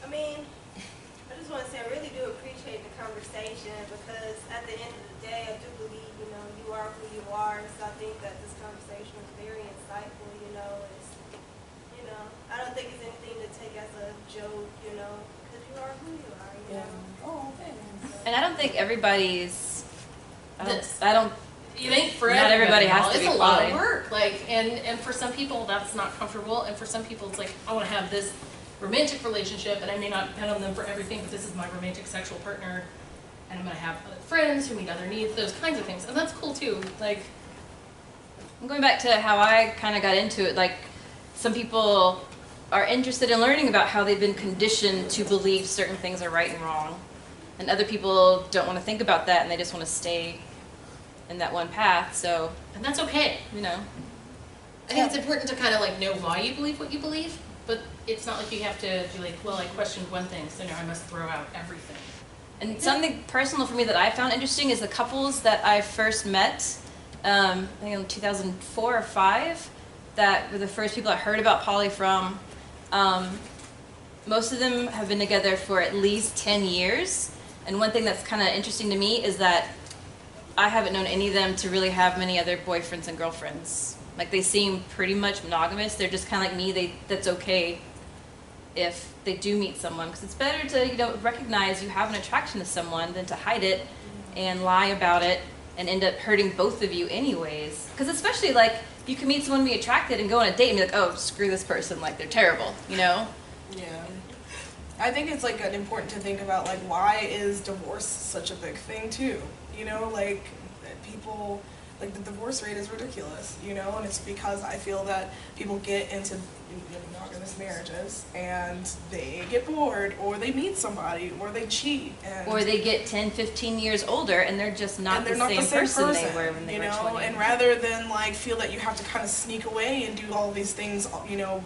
I mean, I just want to say I really do appreciate the conversation, because at the end of the day, I do believe, you know, you are who you are. So I think that this conversation was very insightful, you know. It's, you know, I don't think it's anything to take as a joke, you know, because you are who you are, you know. Oh, thanks. And I don't think everybody's, This. I don't It ain't for Not everybody has to It's be a lot poly. of work. Like, and for some people that's not comfortable, and for some people it's like, I want to have this romantic relationship, and I may not depend on them for everything, but this is my romantic sexual partner, and I'm gonna have other friends who meet other needs, those kinds of things, and that's cool too. Like, I'm going back to how I kind of got into it. Like, some people are interested in learning about how they've been conditioned to believe certain things are right and wrong, and other people don't want to think about that, and they just want to stay in that one path. So, and that's okay. you know, I think it's important to kind of like know why you believe what you believe, but it's not like you have to be like, well, I questioned one thing, so now I must throw out everything. and something personal for me that I found interesting is the couples that I first met, I think in 2004 or 5, that were the first people I heard about poly from. Most of them have been together for at least 10 years. And one thing that's kind of interesting to me is that I haven't known any of them to really have many other boyfriends and girlfriends. Like, they seem pretty much monogamous. They're just kind of like me. That's okay if they do meet someone, because it's better to, you know, recognize you have an attraction to someone than to hide it and lie about it and end up hurting both of you anyways. Because especially, like, you can meet someone, be attracted, and go on a date and be like, oh, screw this person, like, they're terrible, you know? Yeah. I think it's like important to think about, like, why is divorce such a big thing too? You know, like, people, like, the divorce rate is ridiculous, you know, and it's because I feel that people get into monogamous marriages and they get bored, or they meet somebody, or they cheat, and Or they get 10, 15 years older and they're just not, and they're the, not same the same person person, they were when they you were know, 20. and rather than like feel that you have to kind of sneak away and do all these things, you know,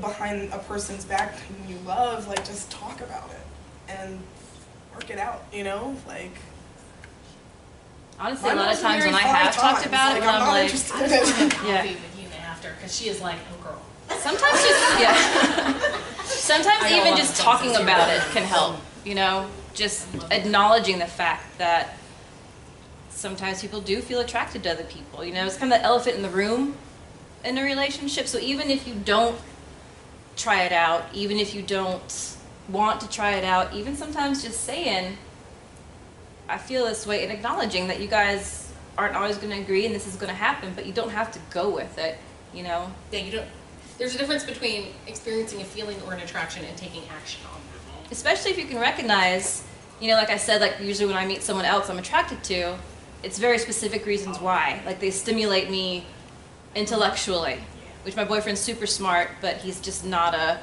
behind a person's back whom you love, like, just talk about it and work it out, you know, like. Honestly, a My lot of mom's been times when I married have 5 talked times, about it, when I'm not like, interested I in just want to it. have coffee Yeah. with you after, because she is like, oh girl. sometimes just, yeah. Sometimes I know a even lot just of talking senses about here. it can help, you know? Just acknowledging the fact that sometimes people do feel attracted to other people. You know, it's kind of the elephant in the room in a relationship. So even if you don't try it out, even if you don't want to try it out, even sometimes just saying, I feel this way, and acknowledging that you guys aren't always going to agree and this is going to happen, but you don't have to go with it, you know? Yeah, you don't. There's a difference between experiencing a feeling or an attraction and taking action on that. Especially if you can recognize, you know, like I said, like usually when I meet someone else I'm attracted to, it's very specific reasons why. Like, they stimulate me intellectually. which my boyfriend's super smart, but he's just not a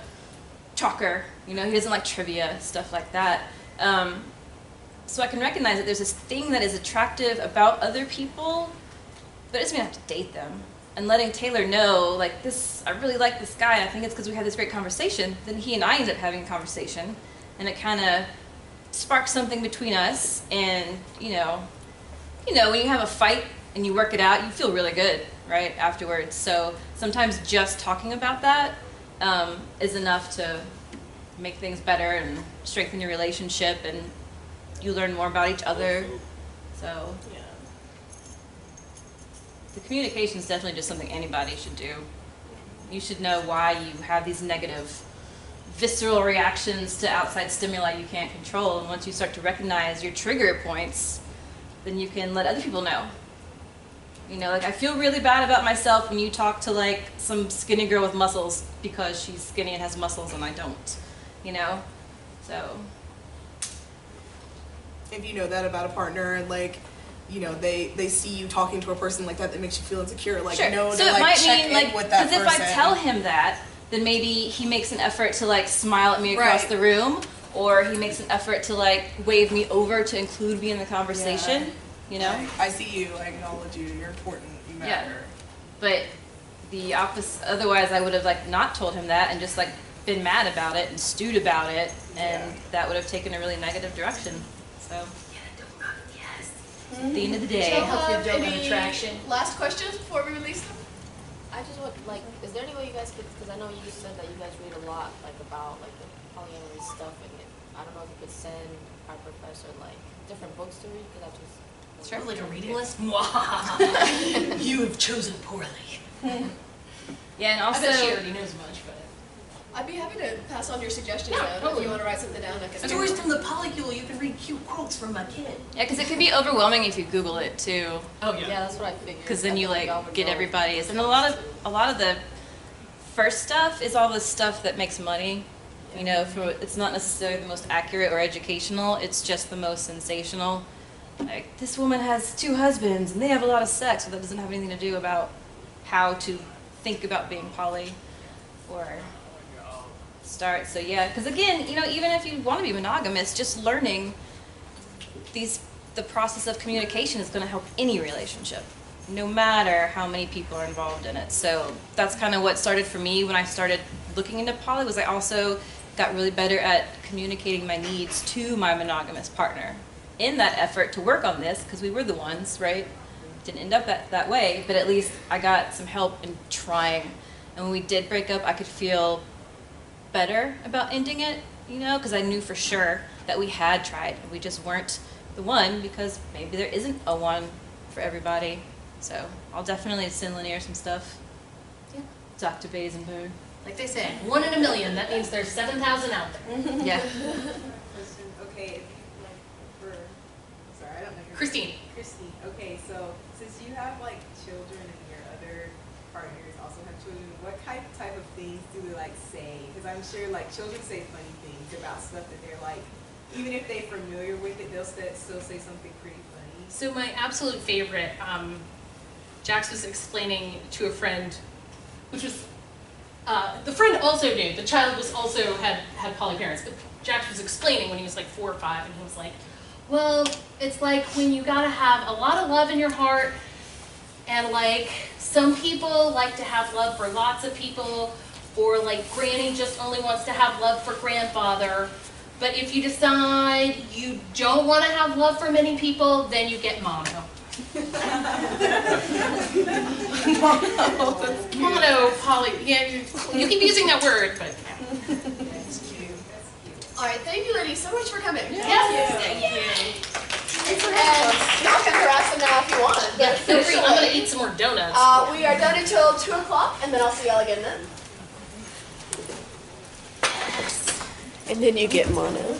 talker. You know, he doesn't like trivia, stuff like that. So I can recognize that there's this thing that is attractive about other people, but it doesn't mean I have to date them. And letting Taylor know, like, this, I really like this guy, I think it's because we had this great conversation. Then he and I ended up having a conversation, and it kind of sparked something between us. And, you know, when you have a fight and you work it out, you feel really good, right, afterwards. So sometimes just talking about that is enough to make things better and strengthen your relationship, and you learn more about each other. So Yeah. the communication is definitely just something anybody should do. You should know why you have these negative, visceral reactions to outside stimuli you can't control. And once you start to recognize your trigger points, then you can let other people know. You know, like, I feel really bad about myself when you talk to, like, some skinny girl with muscles because she's skinny and has muscles and I don't, you know? So. If you know that about a partner and, like, you know, they see you talking to a person like that makes you feel insecure, like, Sure. no, So to, it like, might check mean, like, in with that person. because if I tell him that, then maybe he makes an effort to, like, smile at me across Right. the room, or he makes an effort to, like, wave me over to include me in the conversation, you know? I see you, I acknowledge you, you're important, you matter. But the opposite, otherwise I would have, like, not told him that and just, like, been mad about it and stewed about it, and that would have taken a really negative direction. So, at the end of the day. Any last questions before we release them? I just want, like, is there any way you guys could, because I know you said that you guys read a lot, like, about, like, the polyamory stuff, and I don't know if you could send our professor, like, different books to read, because I just... Sure, like a reading list? You have chosen poorly. Yeah, and I also... bet she already knows much, but... I'd be happy to pass on your suggestions, Yeah, then, if totally. you want to write something down. I can Stories from the polycule, you can read cute quotes from my kid. Yeah, because it can be overwhelming if you Google it, too. Oh, Yeah, that's what I figured. Because then you, I feel y'all like, would get know. everybody's. And a lot of the first stuff is all the stuff that makes money. You know, it's not necessarily the most accurate or educational, it's just the most sensational. Like, this woman has 2 husbands and they have a lot of sex, so that doesn't have anything to do about how to think about being poly or start. So yeah, because again, you know, even if you want to be monogamous, just learning the process of communication is going to help any relationship, no matter how many people are involved in it. So that's kind of what started for me when I started looking into poly, was I also got really better at communicating my needs to my monogamous partner in that effort to work on this, because we were the ones, right? Didn't end up that way, but at least I got some help in trying. And when we did break up, I could feel better about ending it, you know, because I knew for sure that we had tried. We just weren't the one, because maybe there isn't a one for everybody. So I'll definitely send Lanier some stuff. Yeah. Dr. Basenberg. Like they say, 1 in a million, that means there's 7,000 out there. Yeah. Question, okay, if you, like, for, sorry, I don't know your Christine. Christine, okay, so since you have, like, children and your other partners also have children, what type of things do they, like, say? Because I'm sure, like, children say funny things about stuff that they're, like, even if they're familiar with it, they'll still say something pretty funny. So my absolute favorite, Jax was explaining to a friend, which was, the friend also knew, the child was also had poly parents, but Jax was explaining when he was like 4 or 5, and he was like, well, it's like when you gotta have a lot of love in your heart, and like, some people like to have love for lots of people, or like Granny just only wants to have love for grandfather, but if you decide you don't want to have love for many people, then you get mono. Mono, poly, yeah, you keep using that word, but yeah. That's cute. All right, thank you, ladies, so much for coming. Yes, thank you. And y'all can harass them now if you want. Yeah, But feel free, I'm gonna officially, eat some more donuts. we are done until 2 o'clock, and then I'll see y'all again then. And then you get mono.